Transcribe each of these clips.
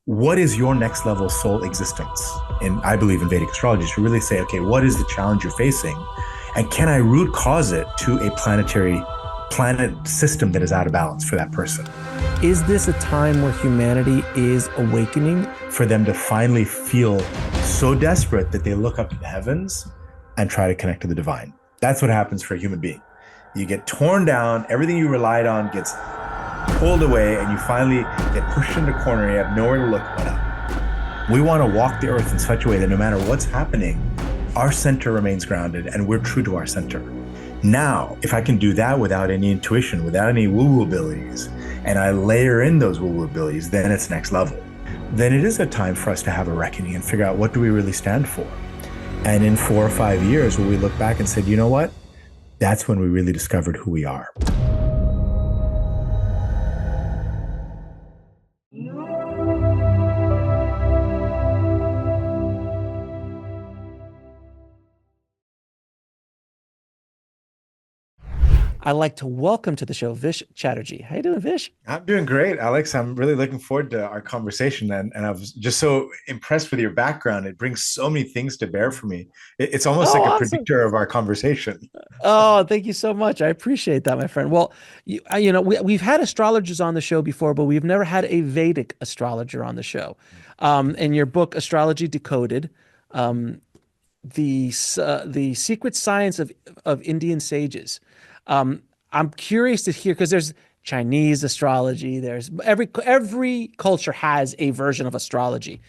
what is your next level soul existence? And I believe in Vedic astrology to really say, okay, what is the challenge you're facing? And can I root cause it to a planet system that is out of balance for that person? Is this a time where humanity is awakening? For them to finally feel so desperate that they look up to the heavens and try to connect to the divine. That's what happens for a human being. You get torn down, everything you relied on gets pulled away, and you finally get pushed into a corner. You have nowhere to look but up. We want to walk the earth in such a way that no matter what's happening, our center remains grounded and we're true to our center. Now, if I can do that without any intuition, without any woo-woo abilities, and I layer in those woo-woo abilities, then it's next level. Then it is a time for us to have a reckoning and figure out, what do we really stand for? And in 4 or 5 years, will we look back and said, you know what? That's when we really discovered who we are. I'd like to welcome to the show Vish Chatterji. How you doing, Vish? I'm doing great, Alex. I'm really looking forward to our conversation. And I was just so impressed with your background. It brings so many things to bear for me. It's almost Oh, like a awesome. predictor of our conversation. Oh, thank you so much. I appreciate that, my friend. Well, we've had astrologers on the show before, but we've never had a Vedic astrologer on the show. In your book, Astrology Decoded, um, the secret science of Indian sages. I'm curious to hear because there's Chinese astrology. There's every culture has a version of astrology,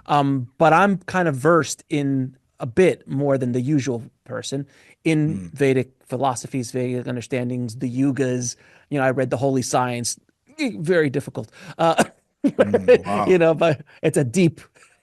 but I'm kind of versed in a bit more than the usual person in Mm. Vedic philosophies, Vedic understandings, the yugas. I read the Holy Science, very difficult. Wow. But it's a deep,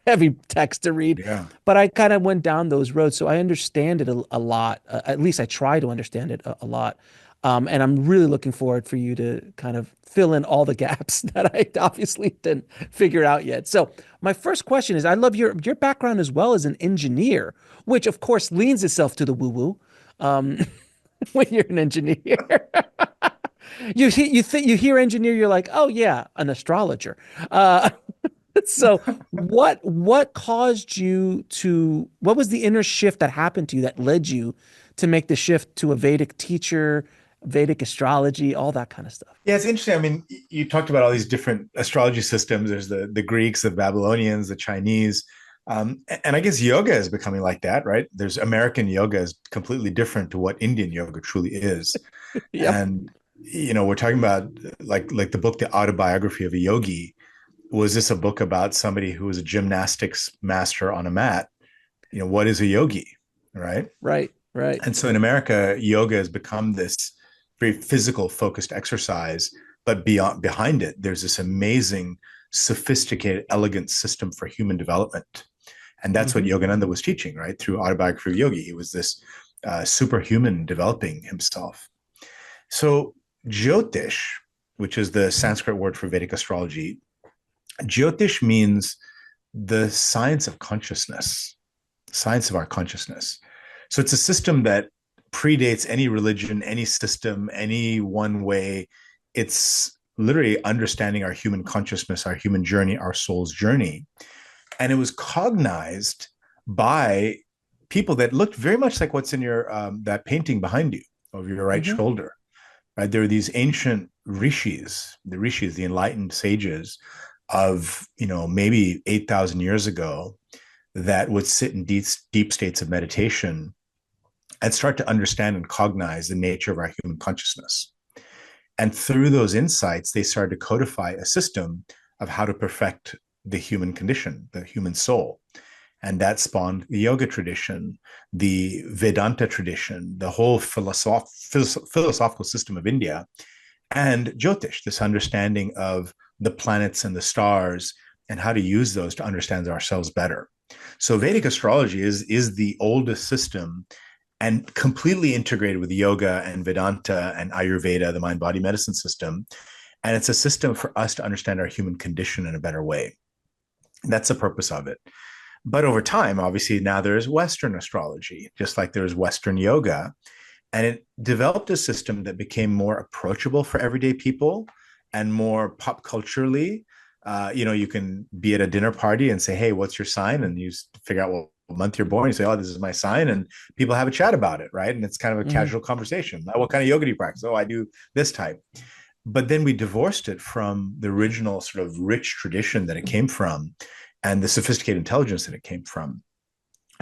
heavy text to read. Yeah. But I kind of went down those roads, so I understand it a lot. At least I try to understand it a lot. And I'm really looking forward for you to kind of fill in all the gaps that I obviously didn't figure out yet. So my first question is, I love your background as well as an engineer, which of course leans itself to the woo-woo. Um, when you're an engineer, you hear engineer, you're like, oh yeah, an astrologer. Uh, so what caused you to what was the inner shift that happened to you that led you to make the shift to a Vedic teacher, Vedic astrology, all that kind of stuff? Yeah, it's interesting. I mean, you talked about all these different astrology systems. There's the Greeks, the Babylonians, the Chinese. And I guess yoga is becoming like that, right? There's American yoga is completely different to what Indian yoga truly is. Yep. And, we're talking about like the book, The Autobiography of a Yogi. Was this a book about somebody who was a gymnastics master on a mat? What is a yogi, right? Right, right. And so in America, yoga has become this very physical focused exercise, but behind it, there's this amazing, sophisticated, elegant system for human development. And that's what Hmm. Yogananda was teaching, right? Through Autobiography of Yogi. He was this superhuman developing himself. So Jyotish, which is the Sanskrit word for Vedic astrology, Jyotish means the science of consciousness, science of our consciousness. So it's a system that predates any religion, any system, any one way. It's literally understanding our human consciousness, our human journey, our soul's journey. And it was cognized by people that looked very much like what's in your that painting behind you over your right Hmm. shoulder. Right, there are these ancient rishis, the enlightened sages of maybe 8,000 years ago that would sit in deep states of meditation and start to understand and cognize the nature of our human consciousness. And through those insights, they started to codify a system of how to perfect the human condition, the human soul. And that spawned the yoga tradition, the Vedanta tradition, the whole philosophical system of India, and Jyotish, this understanding of the planets and the stars and how to use those to understand ourselves better. So Vedic astrology is the oldest system and completely integrated with yoga and Vedanta and Ayurveda, the mind body medicine system. And it's a system for us to understand our human condition in a better way. That's the purpose of it. But over time, obviously, now there's Western astrology, just like there's Western yoga. And it developed a system that became more approachable for everyday people and more pop culturally You can be at a dinner party and say, hey, what's your sign? And you figure out what month you're born. You say, oh, this is my sign. And people have a chat about it, right? And it's kind of a Hmm. casual conversation. What kind of yoga do you practice? Oh, I do this type. But then we divorced it from the original sort of rich tradition that it came from and the sophisticated intelligence that it came from.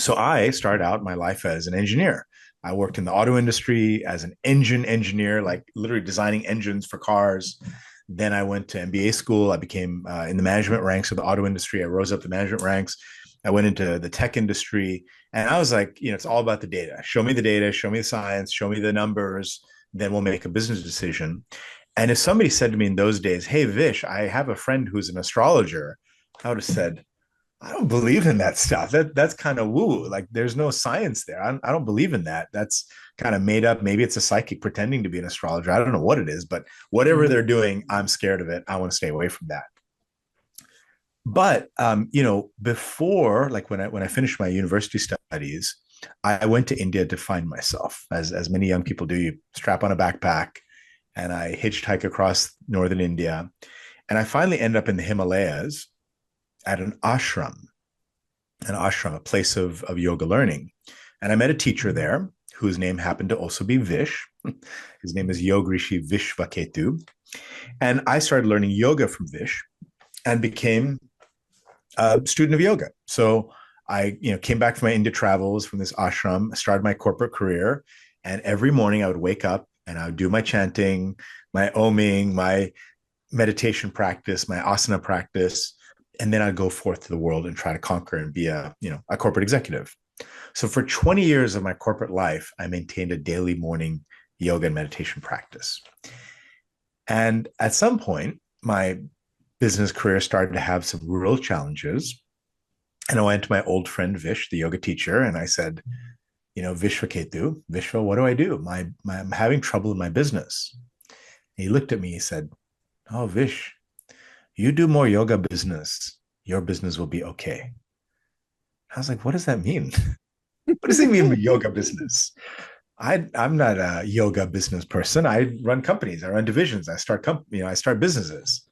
So I started out my life as an engineer. I worked in the auto industry as an engine engineer, like literally designing engines for cars. Then I went to MBA school. I became in the management ranks of the auto industry. I rose up the management ranks. I went into the tech industry, and I was like, it's all about the data. Show me the data, show me the science, show me the numbers, then we'll make a business decision. And if somebody said to me in those days, hey, Vish, I have a friend who's an astrologer, I would have said, I don't believe in that stuff. That's kind of woo. Like there's no science there. I don't believe in that. That's kind of made up. Maybe it's a psychic pretending to be an astrologer. I don't know what it is, but whatever Hmm. they're doing, I'm scared of it. I want to stay away from that. But before, like when I finished my university studies, I went to India to find myself, as many young people do. You strap on a backpack, and I hitchhike across northern India, and I finally end up in the Himalayas at an ashram, a place of yoga learning. And I met a teacher there whose name happened to also be Vish. His name is Yoga Rishi Vishvaketu. And I started learning yoga from Vish and became a student of yoga. So I, came back from my India travels from this ashram, started my corporate career, and every morning I would wake up and I would do my chanting, my oming, my meditation practice, my asana practice, and then I'd go forth to the world and try to conquer and be a corporate executive. So for 20 years of my corporate life, I maintained a daily morning yoga and meditation practice. And at some point, my business career started to have some real challenges. And I went to my old friend Vish, the yoga teacher, and I said, Vishvaketu, Vishva, what do I do? I'm having trouble in my business. And he looked at me, he said, oh, Vish, you do more yoga business, your business will be okay. I was like, what does that mean? What does it mean yoga business? I'm not a yoga business person. I run companies, I run divisions, I start businesses.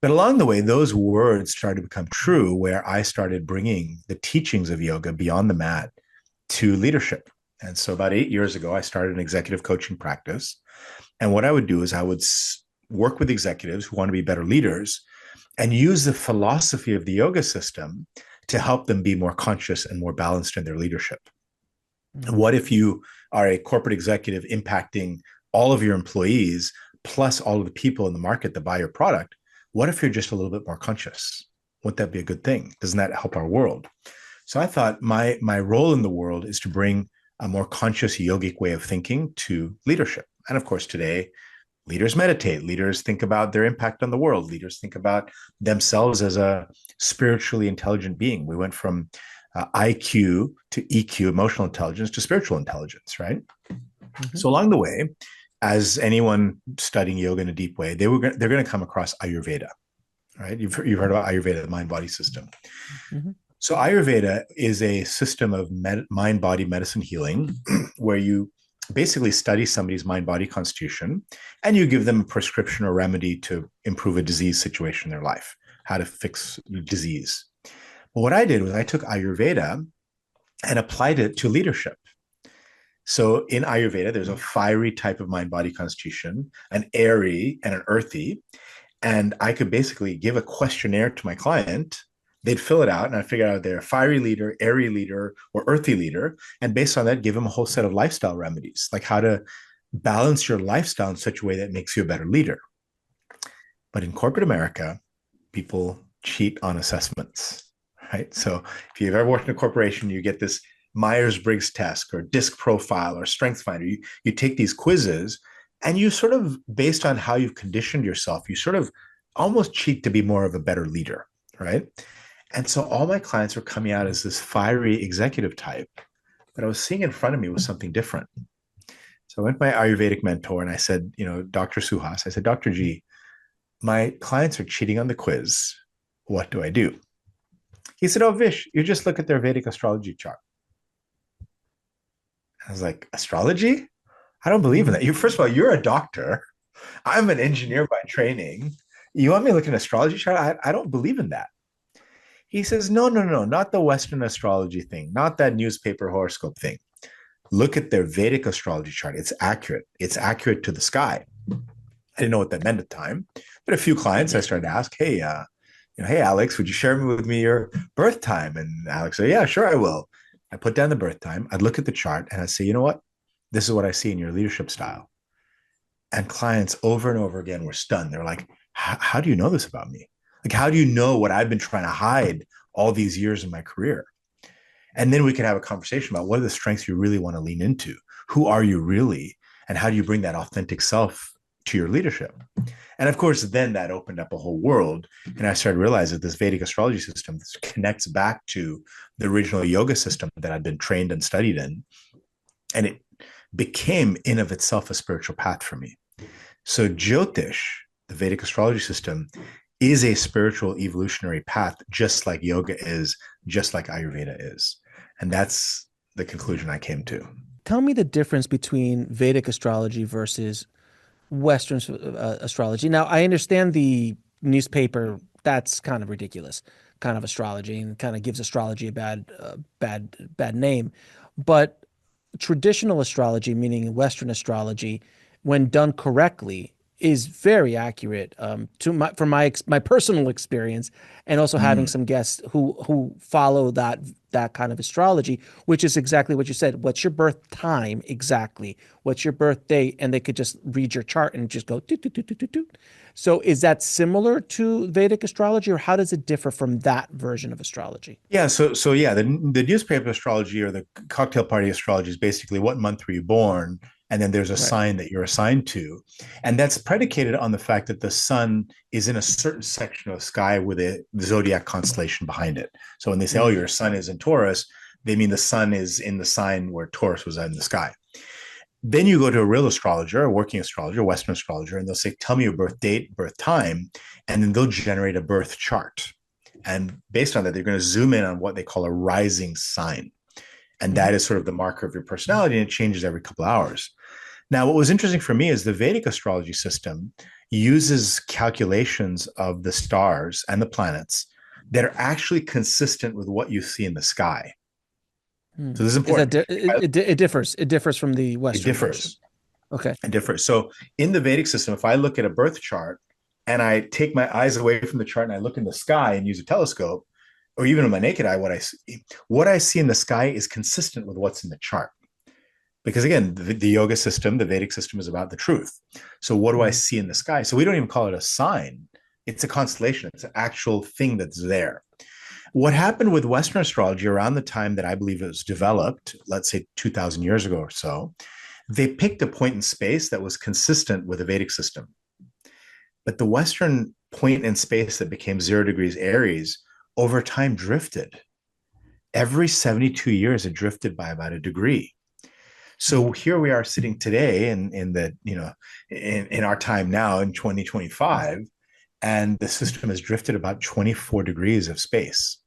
But along the way, those words started to become true where I started bringing the teachings of yoga beyond the mat to leadership. And so about 8 years ago, I started an executive coaching practice. And what I would do is I would work with executives who want to be better leaders and use the philosophy of the yoga system to help them be more conscious and more balanced in their leadership. Hmm. What if you are a corporate executive impacting all of your employees plus all of the people in the market that buy your product? What if you're just a little bit more conscious? Wouldn't that be a good thing? Doesn't that help our world? So I thought my role in the world is to bring a more conscious yogic way of thinking to leadership. And of course, today, leaders meditate, leaders think about their impact on the world, leaders think about themselves as a spiritually intelligent being. We went from IQ to EQ, emotional intelligence, to spiritual intelligence, right? Hmm. So along the way, as anyone studying yoga in a deep way, they're going to come across Ayurveda, right? You've heard about Ayurveda, the mind body system. Hmm. So Ayurveda is a system of mind body medicine healing where you basically study somebody's mind body constitution and you give them a prescription or remedy to improve a disease situation in their life, how to fix disease. But what I did was I took Ayurveda and applied it to leadership. So in Ayurveda, there's a fiery type of mind body constitution, an airy and an earthy. And I could basically give a questionnaire to my client. They'd fill it out, and I'd figure out if they're a fiery leader, airy leader, or earthy leader. And based on that, give them a whole set of lifestyle remedies, like how to balance your lifestyle in such a way that makes you a better leader. But in corporate America, people cheat on assessments, right? So if you've ever worked in a corporation, you get this Myers-Briggs test or DISC profile or strength finder. You take these quizzes and you sort of, based on how you've conditioned yourself, you sort of almost cheat to be more of a better leader, right? And so all my clients were coming out as this fiery executive type, but I was seeing in front of me was something different. So I went to my Ayurvedic mentor and I said, Dr. Suhas, I said, Dr. G, my clients are cheating on the quiz. What do I do? He said, oh, Vish, you just look at their Vedic astrology chart. I was like, astrology? I don't believe in Hmm. that. First of all, you're a doctor. I'm an engineer by training. You want me to look at an astrology chart? I don't believe in that. He says, no, no, no, not the Western astrology thing, not that newspaper horoscope thing. Look at their Vedic astrology chart. It's accurate. It's accurate to the sky. I didn't know what that meant at the time, but a few clients I started to ask, hey, hey, Alex, would you share with me your birth time? And Alex said, yeah, sure, I will. I put down the birth time. I'd look at the chart and I'd say, you know what? This is what I see in your leadership style. And clients over and over again were stunned. They're like, how do you know this about me? Like, how do you know what I've been trying to hide all these years in my career? And then we can have a conversation about what are the strengths you really want to lean into? Who are you really? And how do you bring that authentic self to your leadership? And of course, then that opened up a whole world. And I started to realize that this Vedic astrology system connects back to the original yoga system that I'd been trained and studied in. And it became in of itself a spiritual path for me. So Jyotish, the Vedic astrology system, is a spiritual evolutionary path, just like yoga is, just like Ayurveda is. And that's the conclusion I came to. Tell me the difference between Vedic astrology versus Western astrology. Now, I understand the newspaper, that's kind of ridiculous, kind of astrology, and kind of gives astrology a bad name. But traditional astrology, meaning Western astrology, when done correctly, is very accurate to from my personal experience, and also having Mm. some guests who follow that kind of astrology, which is exactly what you said. What's your birth time exactly? What's your birth date? And they could just read your chart and just go doot, doot, doot, doot, doot, doot. So is that similar to Vedic astrology, or how does it differ from that version of astrology? Yeah, so yeah, the newspaper astrology or the cocktail party astrology is basically what month were you born, and then there's a Right. sign that you're assigned to, and that's predicated on the fact that the sun is in a certain section of sky with a zodiac constellation behind it. So when they say, "Oh, Mm. your sun is in Taurus," they mean the sun is in the sign where Taurus was in the sky. Then you go to a real astrologer, a working astrologer, a Western astrologer, and they'll say, "Tell me your birth date, birth time," and then they'll generate a birth chart. And based on that, they're going to zoom in on what they call a rising sign. And Hmm. that is sort of the marker of your personality, and it changes every couple of hours. Now, what was interesting for me is the Vedic astrology system uses calculations of the stars and the planets that are actually consistent with what you see in the sky. Hmm. So this is Is that important. it differs? It differs from the It Western version. differs. Okay. It differs. So in the Vedic system, if I look at a birth chart and I take my eyes away from the chart and I look in the sky and use a telescope, or even with my naked eye, what I see in the sky is consistent with what's in the chart. Because again, the yoga system, the Vedic system is about the truth. So what do I Mm. see in the sky? So we don't even call it a sign. It's a constellation. It's an actual thing that's there. What happened with Western astrology around the time that I believe it was developed, let's say 2000 years ago or so, they picked a point in space that was consistent with the Vedic system. But the Western point in space that became 0 degrees Aries over time drifted. Every 72 years, it drifted by about a degree. So Mm. here we are sitting today in the, in our time now in 2025, and the system has drifted about 24 degrees of space.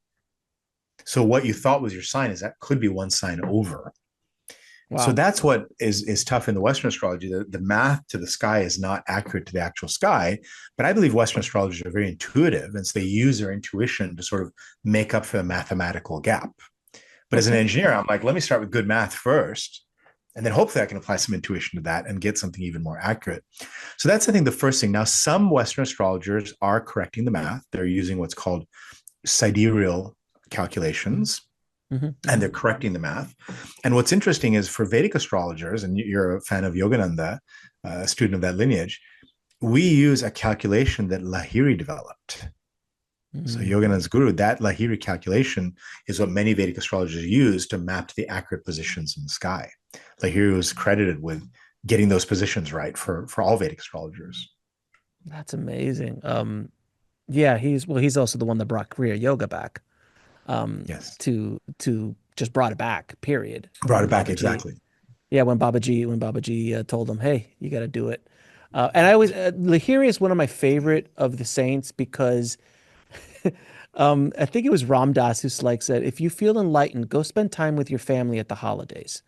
So what you thought was your sign is that could be one sign over. So Wow. that's what is tough in the Western astrology. The math to the sky is not accurate to the actual sky, but I believe Western astrologers are very intuitive, and so they use their intuition to sort of make up for the mathematical gap. But as an Okay. engineer, I'm like, let me start with good math first, and then hopefully I can apply some intuition to that and get something even more accurate. So that's, I think, the first thing. Now, some Western astrologers are correcting the math. They're using what's called sidereal calculations, Hmm. and Hmm. they're correcting the math. And what's interesting is for Vedic astrologers, and you're a fan of Yogananda, a student of that lineage, we use a calculation that Lahiri developed. So Hmm. Yogananda's guru, that Lahiri calculation is what many Vedic astrologers use to map to the accurate positions in the sky. Lahiri was credited with getting those positions right for all Vedic astrologers. That's amazing. Yeah, he's also the one that brought Kriya Yoga back. Yes. To just brought it back, period. Brought When it back Babaji, exactly. yeah, when Babaji told him, "Hey, you got to do it." And Lahiri is one of my favorite of the saints because I think it was Ram Dass who's like said, "If you feel enlightened, go spend time with your family at the holidays."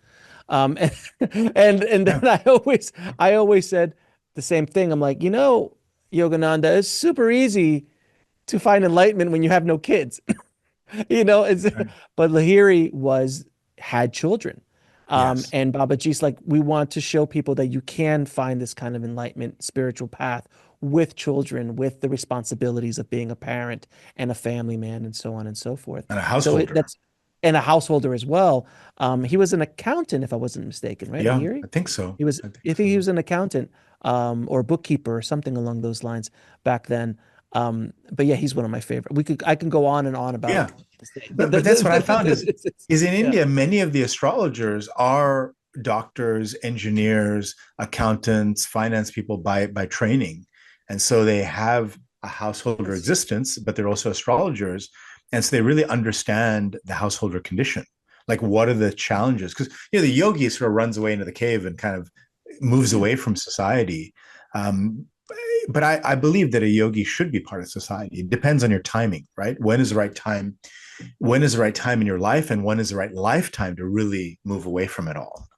And then Yeah. I always said the same thing. I'm like, Yogananda, it's super easy to find enlightenment when you have no kids. It's Right. but Lahiri had children. Yes. And Babaji's like, we want to show people that you can find this kind of enlightenment spiritual path with children, with the responsibilities of being a parent and a family man, and so on and so forth. And a So householder. that's and a householder as well. He was an accountant, if I wasn't mistaken, right, Yeah, Lahiri? I think so. He was, I think I think he so. was an accountant, or bookkeeper or something along those lines back then. But yeah, he's one of my favorite. I can go on and on about Yeah. the same. But that's what I found is in Yeah. India, many of the astrologers are doctors, engineers, accountants, finance people by training. And so they have a householder Yes. existence, but they're also astrologers. And so they really understand the householder condition. Like what are the challenges? Because the yogi sort of runs away into the cave and kind of moves Yeah. away from society. Um, but I believe that a yogi should be part of society. It depends on your timing, right? When is the right time? When is the right time in your life, and when is the right lifetime to really move away from it all?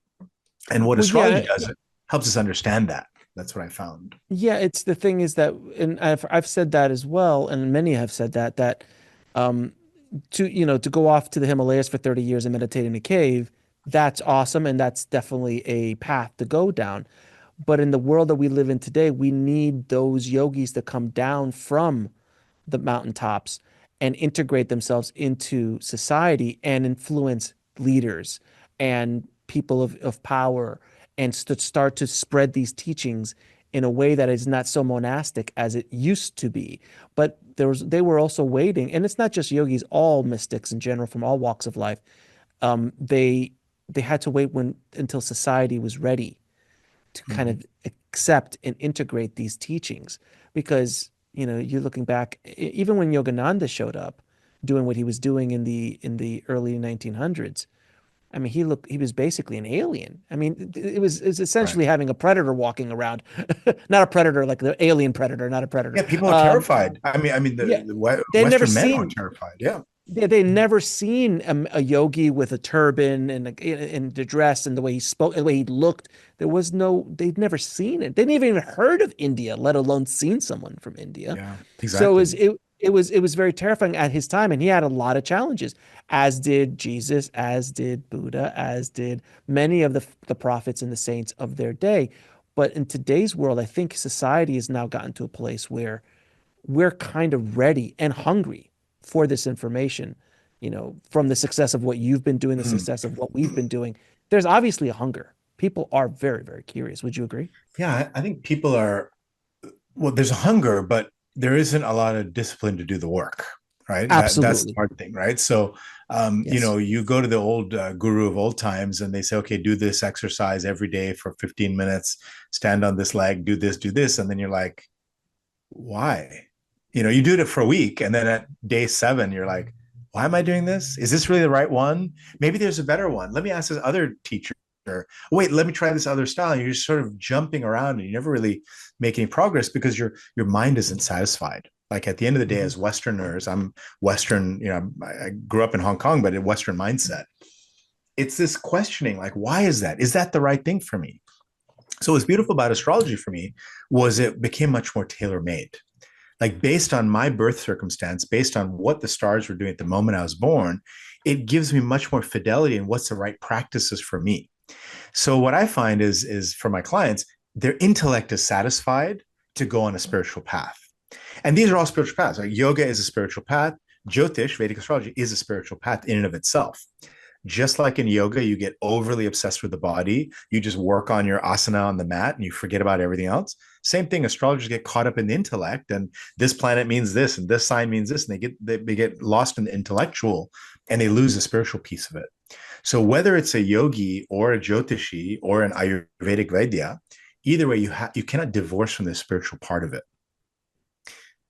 And what Well, astrology yeah, does, it helps us understand that. That's what I found. yeah. It's the thing is that, and I've said that as well, and many have said that um, to go off to the Himalayas for 30 years and meditate in a cave, that's awesome, and that's definitely a path to go down. But in the world that we live in today, we need those yogis to come down from the mountaintops and integrate themselves into society and influence leaders and people of power and start to spread these teachings in a way that is not so monastic as it used to be. But they were also waiting, and it's not just yogis, all mystics in general from all walks of life. They had to wait until society was ready to kind Mhm. of accept and integrate these teachings because you're looking back even when Yogananda showed up doing what he was doing in the early 1900s. I mean, he was basically an alien. I mean, it was Right. essentially having a predator walking around. Not a predator like the alien predator, not a predator. Yeah, people are terrified. I mean, Yeah, the they'd never Western men are seen terrified. Yeah. they never seen a yogi with a turban and the dress and the way he spoke, the way he looked. They'd never seen it. They'd never even heard of India, let alone seen someone from India. Yeah, So exactly. it was very terrifying at his time, and he had a lot of challenges, as did Jesus, as did Buddha, as did many of the prophets and the saints of their day. But in today's world, I think society has now gotten to a place where we're kind of ready and hungry for this information, from the success of what you've been doing, the Mm. success of what we've been doing. There's obviously a hunger. People are very, very curious. Would you agree? Yeah, I think people are, well, there's a hunger, but there isn't a lot of discipline to do the work, right? That's the Absolutely. hard thing, right? So, Yes. you go to the old guru of old times, and they say, okay, do this exercise every day for 15 minutes, stand on this leg, do this, and then you're like, why? You do it for a week, and then at day 7, you're like, why am I doing this? Is this really the right one? Maybe there's a better one. Let me ask this other teacher. Wait, let me try this other style. And you're just sort of jumping around, and you never really make any progress because your mind isn't satisfied. Like at the end of the day, Mhm. as Westerners, I'm Western. I grew up in Hong Kong, but a Western mindset. It's this questioning, like, why is that? Is that the right thing for me? So what's beautiful about astrology for me was it became much more tailor made, like based on my birth circumstance, based on what the stars were doing at the moment I was born. It gives me much more fidelity in what's the right practices for me. So what I find is for my clients, their intellect is satisfied to go on a spiritual path. And these are all spiritual paths. Like yoga is a spiritual path. Jyotish, Vedic astrology, is a spiritual path in and of itself. Just like in yoga, you get overly obsessed with the body. You just work on your asana on the mat and you forget about everything else. Same thing, astrologers get caught up in the intellect, and this planet means this and this sign means this, and they get lost in the intellectual, and they lose the spiritual piece of it. So whether it's a yogi or a Jyotishi or an Ayurvedic Vaidya, either way, you cannot divorce from the spiritual part of it.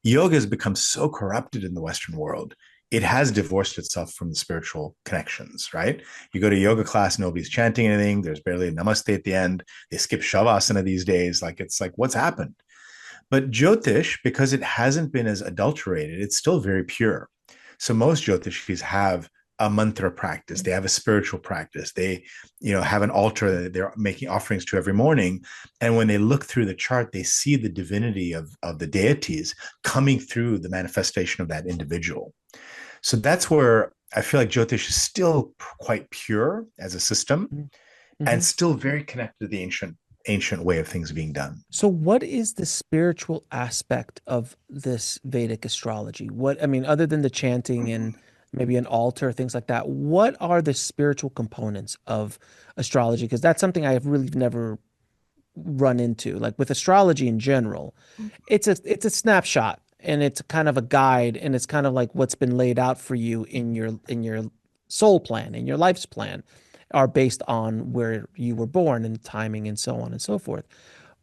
Yoga has become so corrupted in the Western world. It has divorced itself from the spiritual connections, right? You go to yoga class, nobody's chanting anything. There's barely a namaste at the end. They skip shavasana these days. Like, it's like, what's happened? But Jyotish, because it hasn't been as adulterated, it's still very pure. So most Jyotishis have a mantra practice. They have a spiritual practice. They, have an altar that they're making offerings to every morning. And when they look through the chart, they see the divinity of the deities coming through the manifestation of that individual. So that's where I feel like Jyotish is still quite pure as a system and Mm-hmm. still very connected to the ancient way of things being done. So, what is the spiritual aspect of this Vedic astrology? What, I mean, other than the chanting and maybe an altar, things like that, what are the spiritual components of astrology? Because that's something I have really never run into. Like with astrology in general, it's a snapshot and it's kind of a guide and it's kind of like what's been laid out for you in your soul plan, in your life's plan, are based on where you were born and timing and so on and so forth.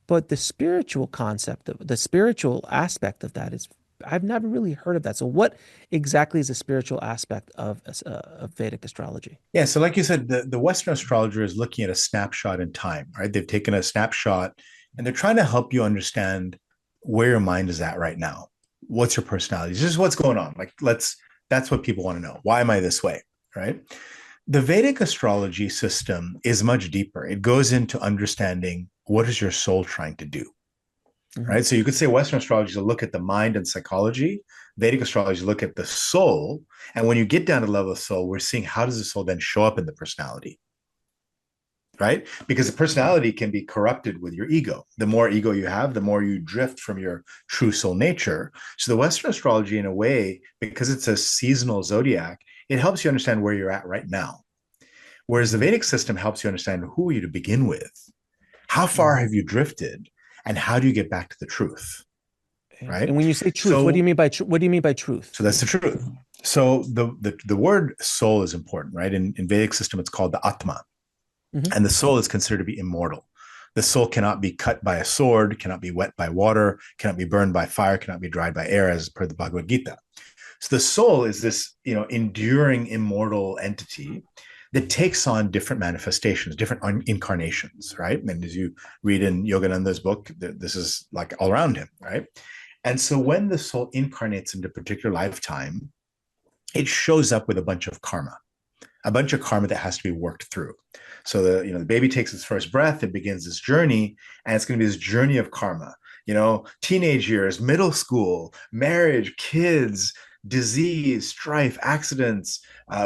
But the spiritual concept of the spiritual aspect of that is, I've never really heard of that. So what exactly is the spiritual aspect of Vedic astrology? Yeah, so like you said, the Western astrologer is looking at a snapshot in time, right? They've taken a snapshot and they're trying to help you understand where your mind is at right now. What's your personality? Just what's going on. That's what people want to know. Why am I this way? Right. The Vedic astrology system is much deeper. It goes into understanding what is your soul trying to do. Mhm. Right. So you could say Western astrology is a look at the mind and psychology. Vedic astrology is a look at the soul. And when you get down to the level of soul, we're seeing how does the soul then show up in the personality, right? Because the personality can be corrupted with your ego. The more ego you have, the more you drift from your true soul nature. So the Western astrology, in a way, because it's a seasonal zodiac, it helps you understand where you're at right now. Whereas the Mhm. Vedic system helps you understand who are you to begin with, how far Mhm. have you drifted, and how do you get back to the truth, And right? when you say truth, what do you So, mean by what do you mean by truth? so that's the truth. So the word soul is important, right? In Vedic system, it's called the Atma, Hmm. and the soul is considered to be immortal. The soul cannot be cut by a sword, cannot be wet by water, cannot be burned by fire, cannot be dried by air, as per the Bhagavad Gita. So the soul is this, enduring immortal entity that takes on different manifestations, different incarnations, right? And as you read in Yogananda's book, this is like all around him, right? And so when the soul incarnates into a particular lifetime, it shows up with a bunch of karma that has to be worked through. So the baby takes its first breath, it begins this journey, and it's going to be this journey of karma. Teenage years, middle school, marriage, kids, disease, strife, accidents,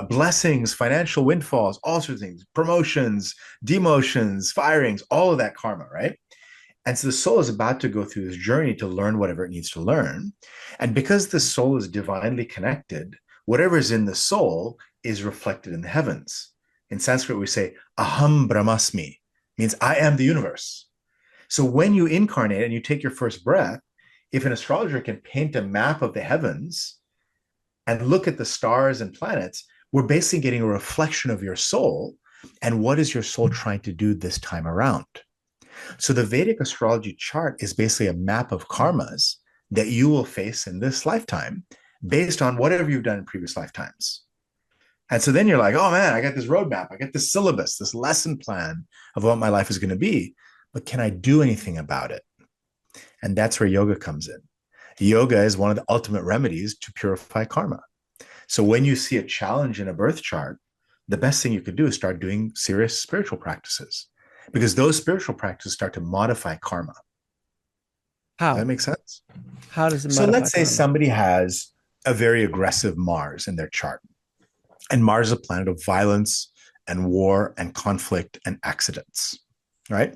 blessings, financial windfalls, all sorts of things, promotions, demotions, firings, all of that karma, right? And so the soul is about to go through this journey to learn whatever it needs to learn. And because the soul is divinely connected, whatever is in the soul is reflected in the heavens. In Sanskrit, we say, Aham Brahmasmi, means I am the universe. So when you incarnate and you take your first breath, if an astrologer can paint a map of the heavens and look at the stars and planets, we're basically getting a reflection of your soul. And what is your soul trying to do this time around? So the Vedic astrology chart is basically a map of karmas that you will face in this lifetime based on whatever you've done in previous lifetimes. And so then you're like, oh man, I got this roadmap, I got this syllabus, this lesson plan of what my life is going to be. But can I do anything about it? And that's where yoga comes in. Yoga is one of the ultimate remedies to purify karma. So when you see a challenge in a birth chart, the best thing you could do is start doing serious spiritual practices because those spiritual practices start to modify karma. Does that How? make sense? How does it So modify let's say karma? somebody has a very aggressive Mars in their chart, and Mars is a planet of violence and war and conflict and accidents, right?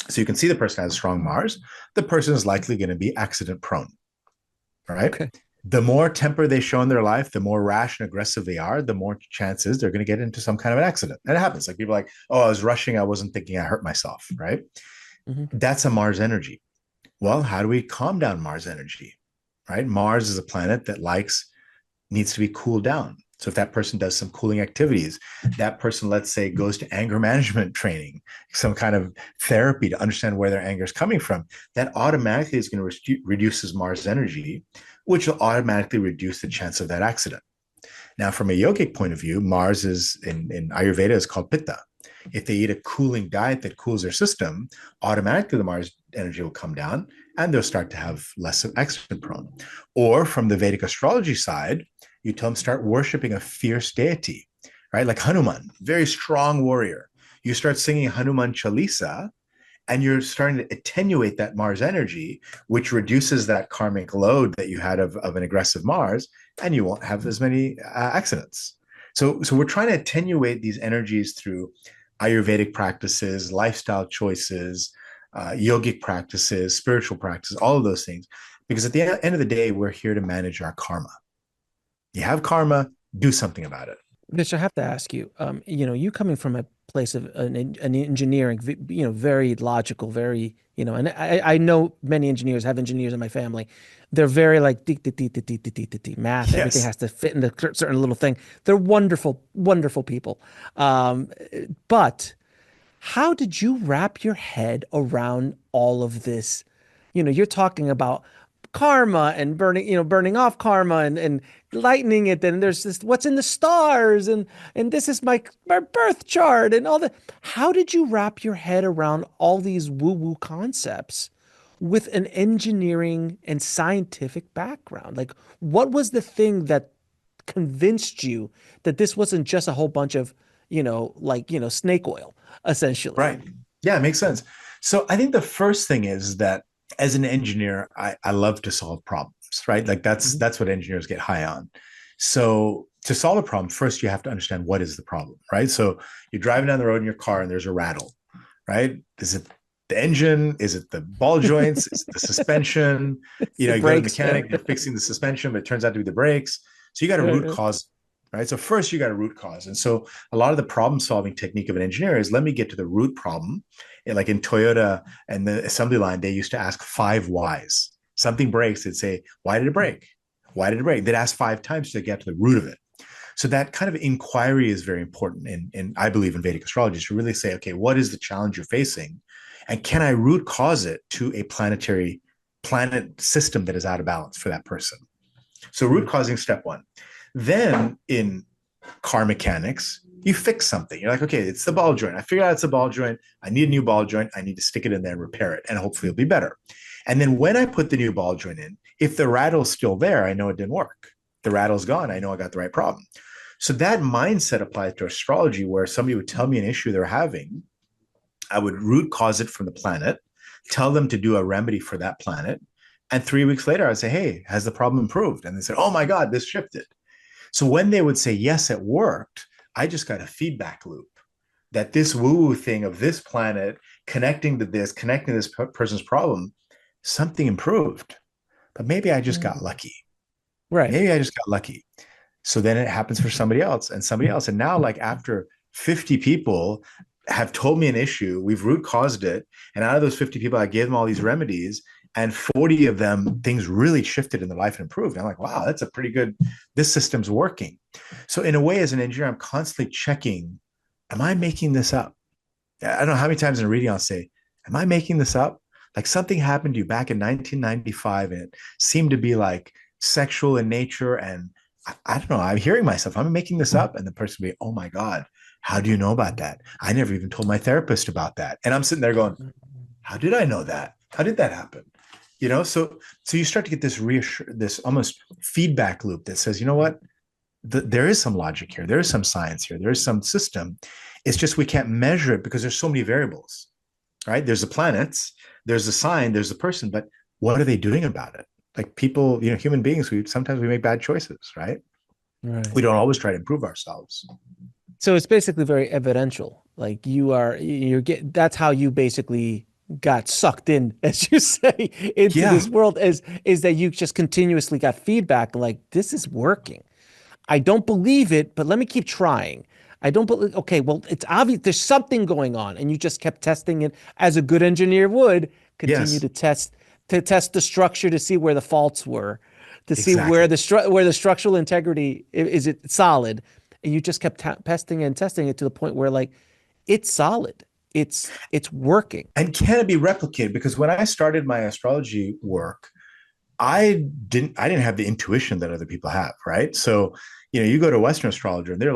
So you can see the person has a strong Mars. The person is likely going to be accident prone, right? Okay. The more temper they show in their life, the more rash and aggressive they are, the more chances they're going to get into some kind of an accident. And it happens. Like people are like, oh, I was rushing. I wasn't thinking I hurt myself, right? Hmm. That's a Mars energy. Well, how do we calm down Mars energy, right? Mars is a planet that needs to be cooled down. So if that person does some cooling activities, that person, let's say, goes to anger management training, some kind of therapy to understand where their anger is coming from, that automatically is going to reduce his Mars energy, which will automatically reduce the chance of that accident. Now, from a yogic point of view, Mars is in Ayurveda is called Pitta. If they eat a cooling diet that cools their system, automatically the Mars energy will come down and they'll start to have less of accident prone. Or from the Vedic astrology side, You tell them start worshiping a fierce deity, right? Like Hanuman, very strong warrior. You start singing Hanuman Chalisa, and you're starting to attenuate that Mars energy, which reduces that karmic load that you had of an aggressive Mars, and you won't have as many accidents. So we're trying to attenuate these energies through Ayurvedic practices, lifestyle choices, yogic practices, spiritual practices, all of those things. Because at the end of the day, we're here to manage our karma. You have karma, do something about it. Mitch, I have to ask you, you coming from a place of an engineering, very logical, very, and I know many engineers, have engineers in my family. They're very like math. Everything Yes. has to fit in a certain little thing. They're wonderful, wonderful people. But how did you wrap your head around all of this? You're talking about karma and burning off karma and lightening it. And there's this, what's in the stars, and this is my birth chart and all that. How did you wrap your head around all these woo-woo concepts with an engineering and scientific background? Like, what was the thing that convinced you that this wasn't just a whole bunch of, snake oil, essentially? Right. Yeah, it makes sense. So I think the first thing is that as an engineer, I love to solve problems, right? Like Mhm. that's what engineers get high on. So to solve a problem, first you have to understand what is the problem, right? So you're driving down the road in your car and there's a rattle, right? Is it the engine? Is it the ball joints? Is it the suspension? It's the You go to the breaks, right? mechanic, they're fixing the suspension, but it turns out to be the brakes. So you got a root Right. cause, right? So first you got a root cause. And so a lot of the problem solving technique of an engineer is let me get to the root problem. And like in Toyota and the assembly line, they used to ask 5 whys. Something breaks, they'd say, why did it break? Why did it break? They'd ask 5 times to get to the root of it. So that kind of inquiry is very important. And I believe in Vedic astrology to really say, okay, what is the challenge you're facing? And can I root cause it to a planet system that is out of balance for that person? So root causing step one. Then in car mechanics, you fix something. You're like, okay, it's the ball joint. I figured out it's a ball joint. I need a new ball joint. I need to stick it in there and repair it, and hopefully it'll be better. And then when I put the new ball joint in, if the rattle's still there, I know it didn't work. The rattle's gone. I know I got the right problem. So that mindset applies to astrology, where somebody would tell me an issue they're having. I would root cause it from the planet, tell them to do a remedy for that planet. And 3 weeks later, I'd say, hey, has the problem improved? And they said, oh my God, this shifted. So when they would say, yes, it worked, I just got a feedback loop that this woo-woo thing of this planet connecting to this person's problem, something improved. But maybe I just got Mm. lucky. Right. Maybe I just got lucky. So then it happens for somebody else and somebody else. And now, like after 50 people have told me an issue, we've root caused it. And out of those 50 people, I gave them all these remedies. And 40 of them, things really shifted in their life and improved. And I'm like, wow, that's a pretty good, this system's working. So in a way, as an engineer, I'm constantly checking, am I making this up? I don't know how many times in a reading I'll say, am I making this up? Like something happened to you back in 1995 and it seemed to be like sexual in nature. And I don't know, I'm hearing myself, I'm making this up. And the person will be, oh my God, how do you know about that? I never even told my therapist about that. And I'm sitting there going, how did I know that? How did that happen? So you start to get this almost feedback loop that says, you know what? There is some logic here. There is some science here. There is some system. It's just we can't measure it because there's so many variables, right? There's the planets, there's the sign, there's the person, but what are they doing about it? Like people, human beings, we make bad choices, right? We Right. don't always try to improve ourselves. So it's basically very evidential. Like that's how you basically got sucked in, as you say, into Yeah. this world is that you just continuously got feedback like this is working. I don't believe it, but let me keep trying. I don't believe, okay, well, it's obvious there's something going on, and you just kept testing it as a good engineer would continue Yes. to test the structure to see where the faults were, to see where Exactly. the structural integrity is it solid, and you just kept testing and testing it to the point where like it's solid, it's working. And can it be replicated? Because when I started my astrology work, I didn't have the intuition that other people have, right? So, you go to a Western astrologer and they're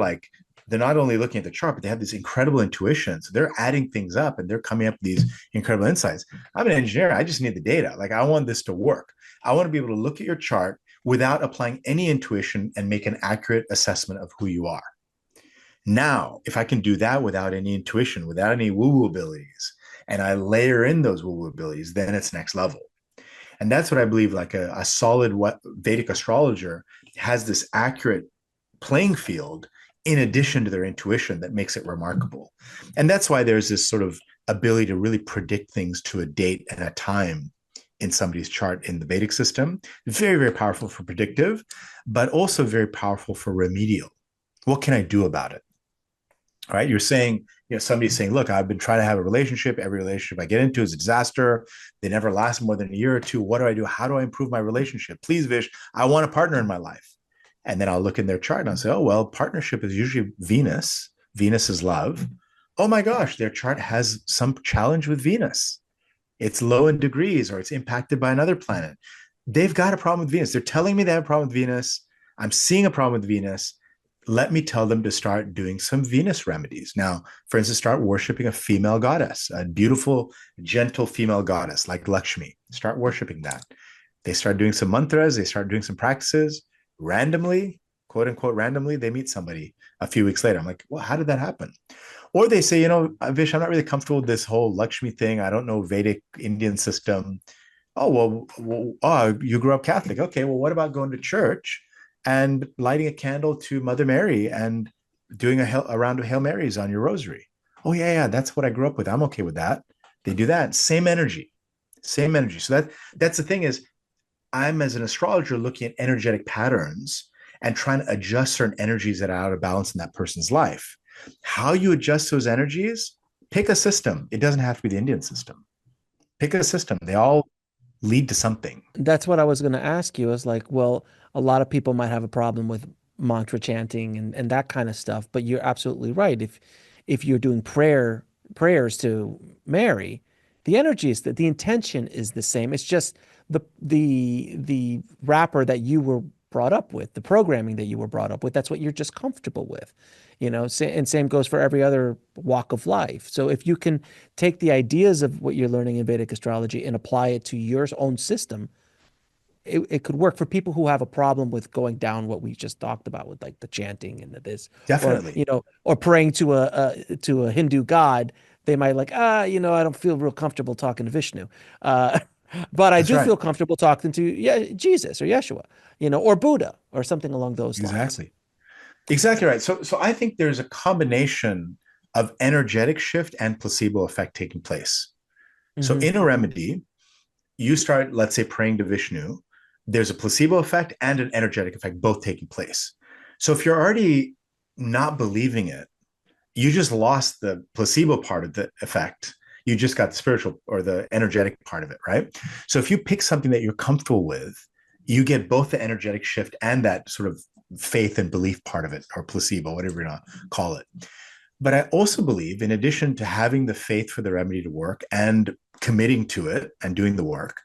not only looking at the chart, but they have this incredible intuition. So they're adding things up and they're coming up with these incredible insights. I'm an engineer. I just need the data. Like I want this to work. I want to be able to look at your chart without applying any intuition and make an accurate assessment of who you are. Now, if I can do that without any intuition, without any woo-woo abilities, and I layer in those woo-woo abilities, then it's next level. And that's what I believe, like a solid Vedic astrologer has this accurate playing field in addition to their intuition that makes it remarkable. And that's why there's this sort of ability to really predict things to a date and a time in somebody's chart in the Vedic system. Very, very powerful for predictive, but also very powerful for remedial. What can I do about it? All right. You're saying, somebody's saying, look, I've been trying to have a relationship. Every relationship I get into is a disaster. They never last more than a year or two. What do I do? How do I improve my relationship? Please, Vish, I want a partner in my life. And then I'll look in their chart and I'll say, oh, well, partnership is usually Venus. Venus is love. Oh my gosh, their chart has some challenge with Venus. It's low in degrees or it's impacted by another planet. They've got a problem with Venus. They're telling me they have a problem with Venus. I'm seeing a problem with Venus. Let me tell them to start doing some Venus remedies. Now, for instance, start worshiping a female goddess, a beautiful, gentle female goddess like Lakshmi. Start worshiping that. They start doing some mantras. They start doing some practices. Randomly, quote unquote, randomly, they meet somebody a few weeks later. I'm like, well, how did that happen? Or they say, Vish, I'm not really comfortable with this whole Lakshmi thing. I don't know Vedic Indian system. Oh, you grew up Catholic. Okay, well, what about going to church and lighting a candle to Mother Mary and doing a round of Hail Marys on your rosary? Oh, yeah, that's what I grew up with. I'm okay with that. They do that. Same energy. So that's the thing is, I'm, as an astrologer, looking at energetic patterns and trying to adjust certain energies that are out of balance in that person's life. How you adjust those energies, pick a system. It doesn't have to be the Indian system. Pick a system. They all lead to something. That's what I was going to ask you. Is like, well, a lot of people might have a problem with mantra chanting and that kind of stuff, but you're absolutely right. If you're doing prayers to Mary, the energy is that the intention is the same. It's just the wrapper that you were brought up with, the programming that you were brought up with. That's what you're just comfortable with, and same goes for every other walk of life. So if you can take the ideas of what you're learning in Vedic astrology and apply it to your own system, it could work for people who have a problem with going down what we just talked about with like the chanting and this, Definitely. or praying to a Hindu god. They might like, I don't feel real comfortable talking to Vishnu. But I That's do right. feel comfortable talking to Jesus or Yeshua, or Buddha or something along those lines. Exactly. Exactly right. So I think there's a combination of energetic shift and placebo effect taking place. So Hmm. in a remedy, you start, let's say, praying to Vishnu. There's a placebo effect and an energetic effect both taking place. So if you're already not believing it, you just lost the placebo part of the effect. You just got the spiritual or the energetic part of it, right? So if you pick something that you're comfortable with, you get both the energetic shift and that sort of faith and belief part of it, or placebo, whatever you want to call it. But I also believe, in addition to having the faith for the remedy to work and committing to it and doing the work,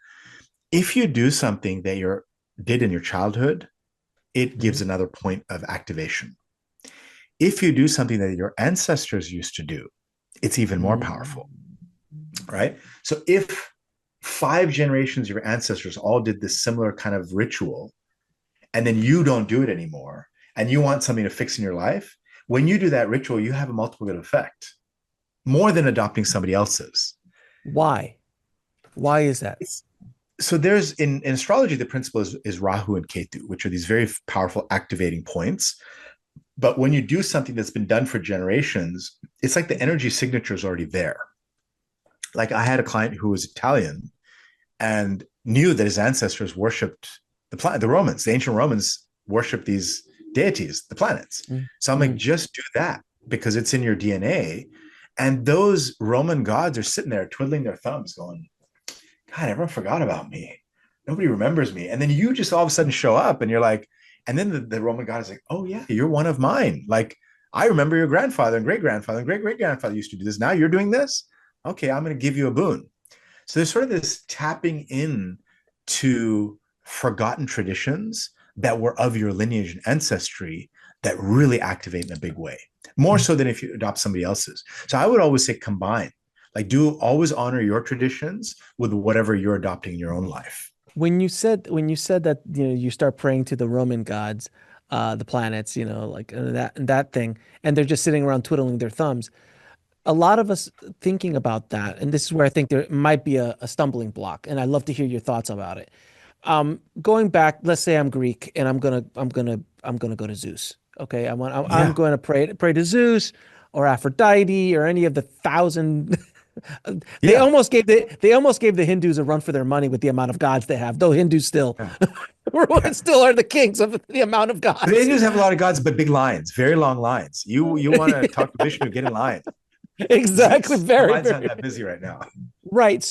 if you do something that you did in your childhood, it gives Hmm. another point of activation. If you do something that your ancestors used to do, it's even more powerful, right? So if 5 generations of your ancestors all did this similar kind of ritual, and then you don't do it anymore, and you want something to fix in your life, when you do that ritual, you have a multiplicative effect, more than adopting somebody else's. Why? Why is that? It's, so there's in astrology, the principle is Rahu and Ketu, which are these very powerful activating points. But when you do something that's been done for generations, it's like the energy signature is already there. Like I had a client who was Italian and knew that his ancestors worshipped the Romans. The ancient Romans worshipped these deities, the planets. So I'm like, Mm-hmm. just do that because it's in your DNA. And those Roman gods are sitting there twiddling their thumbs, going, God, everyone forgot about me. Nobody remembers me. And then you just all of a sudden show up and you're like, and then the Roman god is like, oh, yeah, you're one of mine. Like, I remember your grandfather and great grandfather and great great grandfather used to do this. Now you're doing this. Okay, I'm going to give you a boon. So there's sort of this tapping in to forgotten traditions that were of your lineage and ancestry that really activate in a big way, more so than if you adopt somebody else's. So I would always say combine, like do always honor your traditions with whatever you're adopting in your own life. when you said that, you start praying to the Roman gods, the planets, like that thing, and they're just sitting around twiddling their thumbs. A lot of us thinking about that, and this is where I think there might be a stumbling block, and I'd love to hear your thoughts about it. Going back, let's say I'm Greek and I'm gonna go to Zeus. Okay, I'm Yeah. going to pray to Zeus or Aphrodite or any of the thousand. Yeah. They almost gave the Hindus a run for their money with the amount of gods they have, though Hindus still Yeah. still are the kings of the amount of But they gods. just have a lot of gods, but big lines, very long lines. You want to talk to Vishnu, get in line. Exactly, Zeus, the very line's not very that busy right now. right.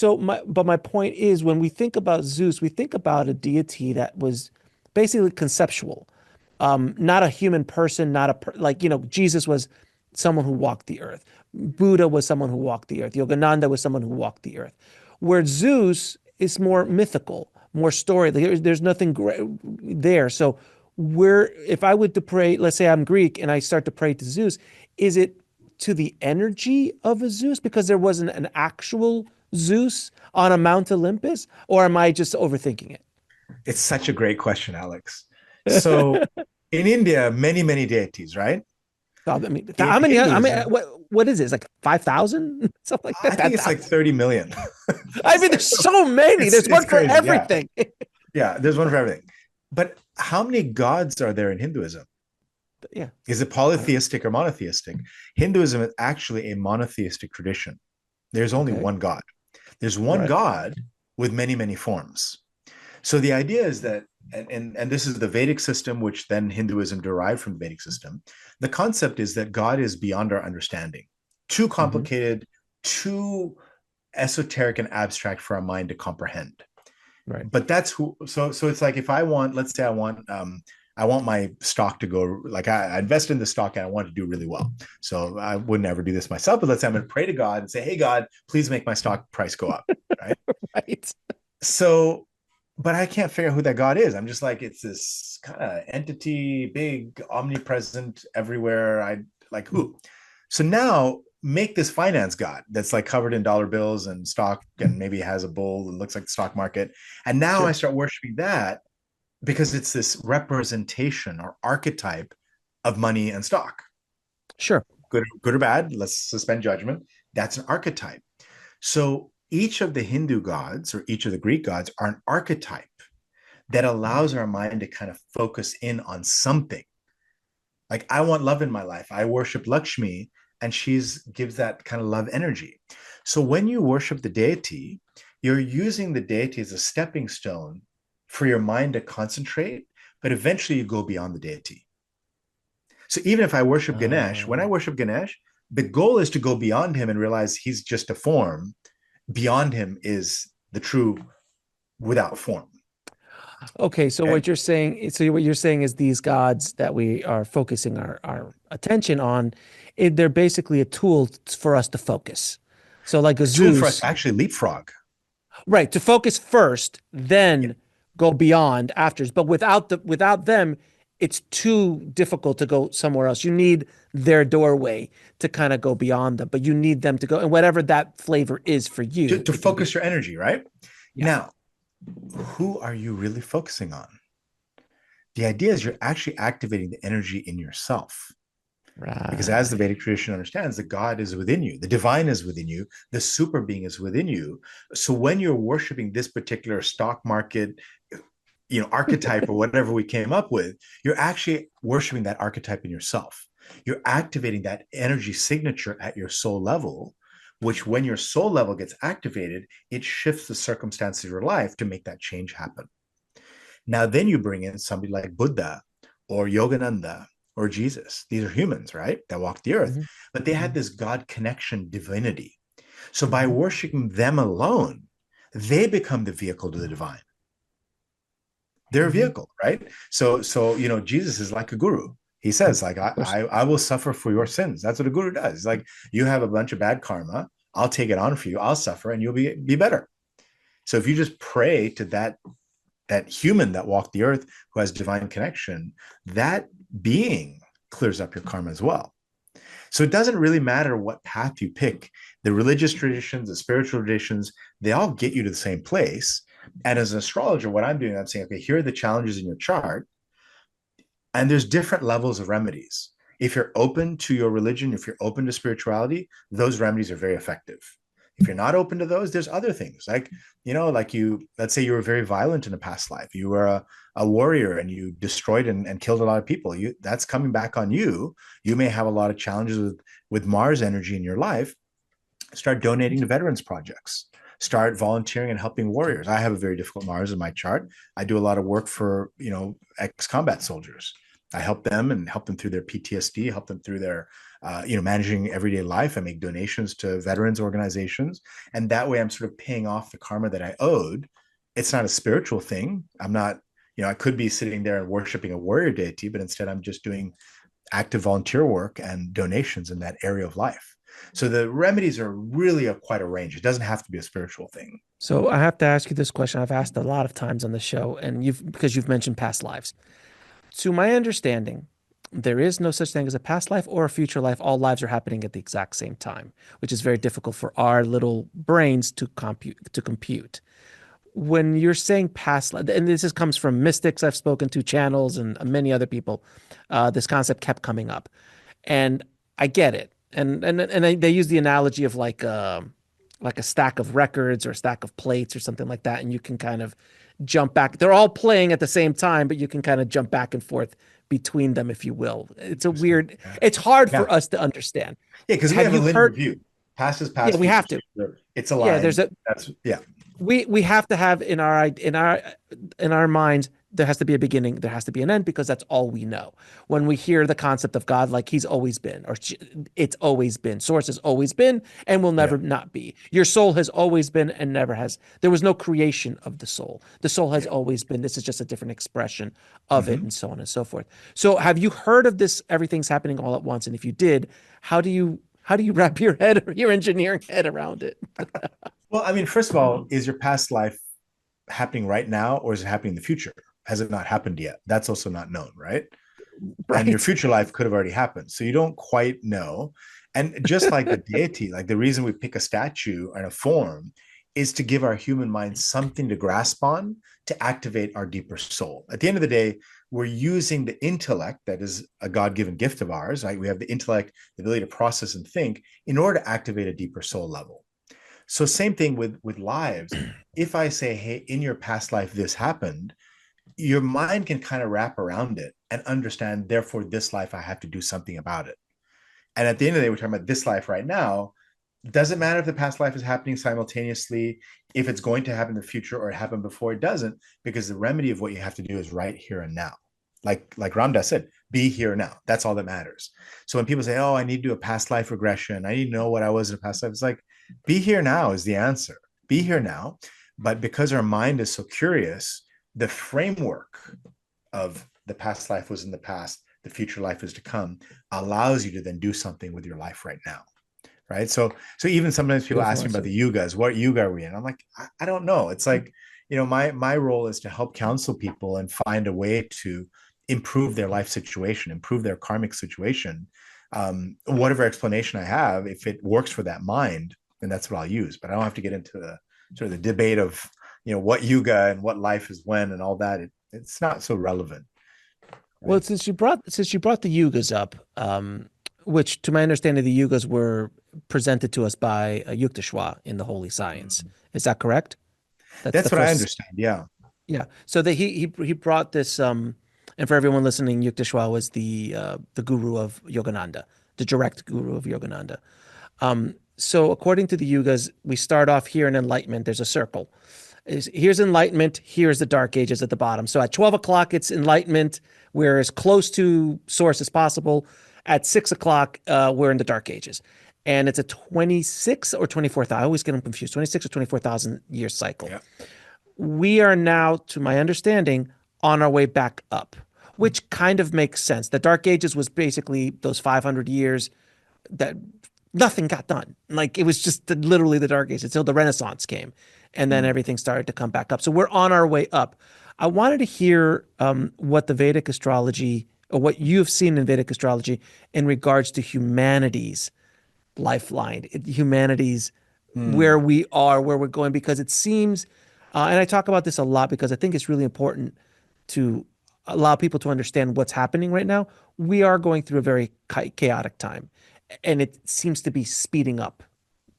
My point is, when we think about Zeus, we think about a deity that was basically conceptual, not a human person, not like, Jesus was someone who walked the earth. Buddha was someone who walked the earth. Yogananda was someone who walked the earth. Where Zeus is more mythical, more story. There's nothing there. So if I would to pray, let's say I'm Greek and I start to pray to Zeus, is it to the energy of a Zeus because there wasn't an actual Zeus on a Mount Olympus, or am I just overthinking it? It's such a great question, Alex. So in India, many, many deities, right? God, I mean, In I mean, Hinduism, what is it? It's like 5,000, something like I that. think it's like 10,000. 30 million. I mean, there's so many. There's It's one for crazy. Yeah. everything. Yeah. There's one for everything. But how many gods are there in Hinduism? Yeah. Is it I don't. polytheistic or monotheistic? Hinduism is actually a monotheistic tradition. There's only Okay. one God. There's one Right. God with many, many forms. So the idea is that, and this is the Vedic system, which then Hinduism derived from the Vedic system. The concept is that God is beyond our understanding, too Hmm. complicated, too esoteric and abstract for our mind to comprehend. Right. But that's who. So it's like if I want, let's say I want my stock to go, like I invest in the stock and I want to do really well. So I would never do this myself, but let's say I'm going to pray to God and say, hey, God, please make my stock price go up. Right. Right. So, but I can't figure out who that God is. I'm just like, it's this kind of entity, big, omnipresent everywhere. I like who? So now make this finance god that's like covered in dollar bills and stock and maybe has a bull and looks like the stock market. And now I Sure. start worshiping that because it's this representation or archetype of money and stock. Sure. Good or bad, let's suspend judgment. That's an archetype. So each of the Hindu gods or each of the Greek gods are an archetype that allows our mind to kind of focus in on something. Like I want love in my life. I worship Lakshmi and she's gives that kind of love energy. So when you worship the deity, you're using the deity as a stepping stone for your mind to concentrate, but eventually you go beyond the deity. So even if I worship Ganesh, when I Uh, worship Ganesh, the goal is to go beyond him and realize he's just a form. Beyond him is the true without form. okay. Okay. So what you're saying is these gods that we are focusing our attention on, they're basically a tool for us to focus. So like a A tool for us Zeus. to actually leapfrog. Right, to focus first, Yeah. then go beyond after. But without them, it's too difficult to go somewhere else. You need their doorway to kind of go beyond them, but you need them to go, and whatever that flavor is for you, To it can be. focus your energy, right? Yeah. Now, who are you really focusing on? The idea is you're actually activating the energy in yourself. Because as the Right. Vedic tradition understands, the God is within you, the divine is within you, the super being is within you. So when you're worshiping this particular stock market, archetype or whatever we came up with, you're actually worshiping that archetype in yourself. You're activating that energy signature at your soul level, which when your soul level gets activated, it shifts the circumstances of your life to make that change happen. Now, then you bring in somebody like Buddha or Yogananda or Jesus. These are humans, right? That walked the earth, Hmm. but they had Hmm. this God connection divinity. So by Hmm. worshiping them alone, they become the vehicle to the divine. They're a Hmm. vehicle, right? So Jesus is like a guru. He says, like, Of course. I will suffer for your sins. That's what a guru does. Like, you have a bunch of bad karma. I'll take it on for you. I'll suffer and you'll be better. So if you just pray to that human that walked the earth who has divine connection, that being clears up your karma as well. So it doesn't really matter what path you pick. The religious traditions, the spiritual traditions, they all get you to the same place. And as an astrologer, what I'm doing, I'm saying, okay, here are the challenges in your chart, and there's different levels of remedies. If you're open to your religion, if you're open to spirituality, those remedies are very effective. If you're not open to those, there's other things like, like let's say you were very violent in a past life. You were a warrior and you destroyed and killed a lot of people. That's coming back on you. You may have a lot of challenges with Mars energy in your life. Start donating to veterans projects. Start volunteering and helping warriors. I have a very difficult Mars in my chart. I do a lot of work for, ex-combat soldiers. I help them and help them through their PTSD, help them through their, managing everyday life. I make donations to veterans organizations. And that way I'm sort of paying off the karma that I owed. It's not a spiritual thing. I'm not, I could be sitting there and worshiping a warrior deity, but instead I'm just doing active volunteer work and donations in that area of life. So the remedies are really quite a range. It doesn't have to be a spiritual thing. So I have to ask you this question. I've asked a lot of times on the show, and because you've mentioned past lives. To my understanding, there is no such thing as a past life or a future life. All lives are happening at the exact same time, which is very difficult for our little brains to compute. When you're saying past life, and comes from mystics I've spoken to, channels, and many other people, this concept kept coming up, and I get it. And they use the analogy of like a stack of records or a stack of plates or something like that, and you can kind of jump back. They're all playing at the same time, but you can kind of jump back and forth between them, if you will. It's a weird. Yeah. It's hard for us to understand. Yeah, because we have a linear view. Past is past. Yeah, we have to. It's a line. Yeah, there's a. That's yeah. We have to have in our minds, there has to be a beginning, there has to be an end, because that's all we know. When we hear the concept of God, like he's always been, or it's always been, source has always been and will never not be. Your soul has always been and never has. There was no creation of the soul. The soul has always been. This is just a different expression of it, and so on and so forth. So have you heard of this? Everything's happening all at once. And if you did, how do you wrap your head or your engineering head around it? Well, I mean, first of all, is your past life happening right now, or is it happening in the future? Has it not happened yet? That's also not known, right? Right. And your future life could have already happened. So you don't quite know. And just like the deity, like the reason we pick a statue and a form is to give our human mind something to grasp on to activate our deeper soul. At the end of the day, we're using the intellect that is a God-given gift of ours, right? We have the intellect, the ability to process and think in order to activate a deeper soul level. So same thing with lives. If I say, hey, in your past life, this happened, your mind can kind of wrap around it and understand, therefore, this life, I have to do something about it. And at the end of the day, we're talking about this life right now. Doesn't matter if the past life is happening simultaneously, if it's going to happen in the future or it happened before, it doesn't, because the remedy of what you have to do is right here and now. Like Ramdas said, be here now. That's all that matters. So when people say, oh, I need to do a past life regression, I need to know what I was in a past life, it's like, be here now is the answer. Be here now. But because our mind is so curious, the framework of the past life was in the past, the future life is to come, allows you to then do something with your life right now. Right. So even sometimes people ask me about the yugas, what yuga are we in? I'm like, I don't know. It's like, my role is to help counsel people and find a way to improve their life situation, improve their karmic situation. Whatever explanation I have, if it works for that mind, then that's what I'll use. But I don't have to get into the sort of the debate of, what yuga and what life is when and all that. It's not so relevant. Right? Well, since you brought the yugas up, which to my understanding, the yugas were presented to us by Yukteswar in the Holy Science. Is that correct? That's what I understand. Yeah. Yeah. So that he brought this, and for everyone listening, Yukteswar was the guru of Yogananda, the direct guru of Yogananda. So according to the yugas, we start off here in enlightenment. There's a circle. Here's enlightenment. Here's the dark ages at the bottom. So at 12 o'clock, it's enlightenment. We're as close to source as possible. At 6 o'clock, we're in the dark ages. And it's a 26 or 24,000. I always get them confused. 26 or 24,000 year cycle. Yeah. We are now, to my understanding, on our way back up, which kind of makes sense. The dark ages was basically those 500 years that nothing got done. Like it was just literally the dark ages until the Renaissance came. And then everything started to come back up. So we're on our way up. I wanted to hear what the Vedic astrology, or what you've seen in Vedic astrology in regards to humanity's lifeline, humanity's where we are, where we're going, because it seems And I talk about this a lot because I think it's really important to allow people to understand what's happening right now. We are going through a very chaotic time, and it seems to be speeding up.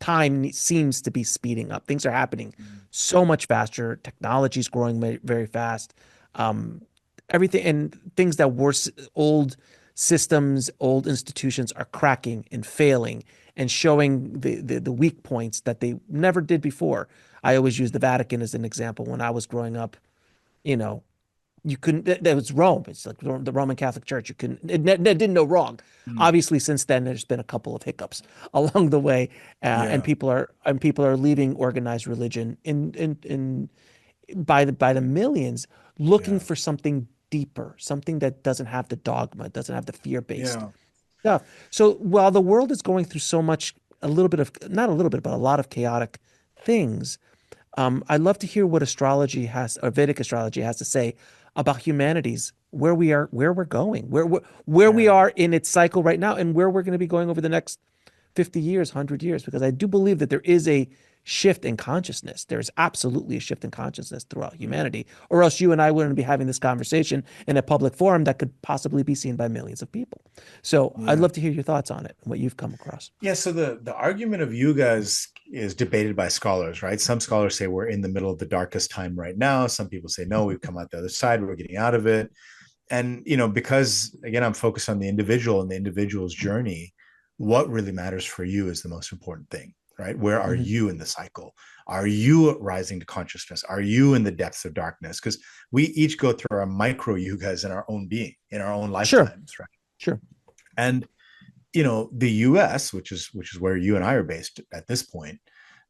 Time seems to be speeding up. Things are happening so much faster. Technology is growing very fast. Um, Everything and things that were old systems, old institutions are cracking and failing and showing the weak points that they never did before. I always use the Vatican as an example. When I was growing up, you know, you couldn't, that was Rome. It's like the Roman Catholic Church. You couldn't, it didn't know wrong. Mm. Obviously, since then, there's been a couple of hiccups along the way, and Yeah, people are leaving organized religion in by the millions, looking yeah, for something deeper, something that doesn't have the dogma, doesn't have the fear-based yeah. stuff. So while the world is going through so much, a little bit of, not a little bit, but a lot of chaotic things, I'd love to hear what astrology has, or Vedic astrology has to say about humanity's where we are, where we're going, where we Yeah. are in its cycle right now, and where we're going to be going over the next 50 years, 100 years, because I do believe that there is a shift in consciousness. There is absolutely a shift in consciousness throughout humanity, or else you and I wouldn't be having this conversation in a public forum that could possibly be seen by millions of people. So I'd Yeah. love to hear your thoughts on it and what you've come across. Yeah, so the argument of yuga is debated by scholars, right? Some scholars say we're in the middle of the darkest time right now. Some people say no, we've come out the other side, we're getting out of it. And because again, I'm focused on the individual and the individual's journey, what really matters for you is the most important thing, right? Where are Mhm. you in the cycle? Are you rising to consciousness? Are you in the depths of darkness? Because we each go through our micro yugas in our own being, in our own Sure, lifetimes, right? sure. And the US, which is where you and I are based at this point,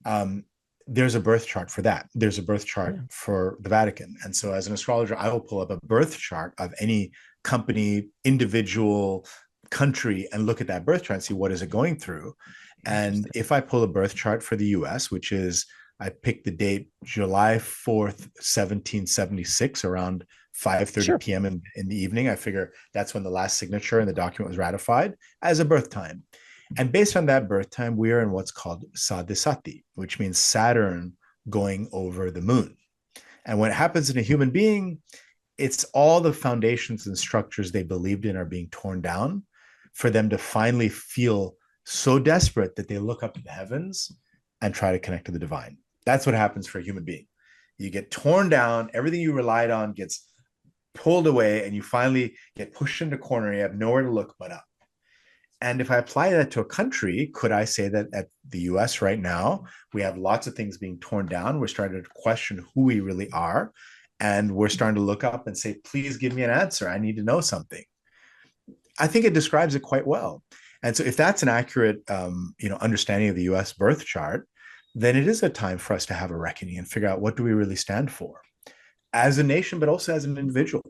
um, there's a birth chart for that. There's a birth chart Yeah, for the Vatican. And so as an astrologer, I will pull up a birth chart of any company, individual, country, and look at that birth chart and see what is it going through. And interesting. if I pull a birth chart for the US, which is I picked the date July 4th, 1776, around 5:30 Sure. p.m. in the evening. I figure that's when the last signature in the document was ratified as a birth time. And based on that birth time, we are in what's called Sadhisati, which means Saturn going over the moon. And when it happens in a human being, it's all the foundations and structures they believed in are being torn down for them to finally feel so desperate that they look up to the heavens and try to connect to the divine. That's what happens for a human being. You get torn down, everything you relied on gets pulled away, and you finally get pushed into a corner. You have nowhere to look but up. And if I apply that to a country, could I say that at the US right now, we have lots of things being torn down? We're starting to question who we really are. And we're starting to look up and say, please give me an answer. I need to know something. I think it describes it quite well. And so if that's an accurate understanding of the US birth chart, then it is a time for us to have a reckoning and figure out what do we really stand for as a nation, but also as an individual.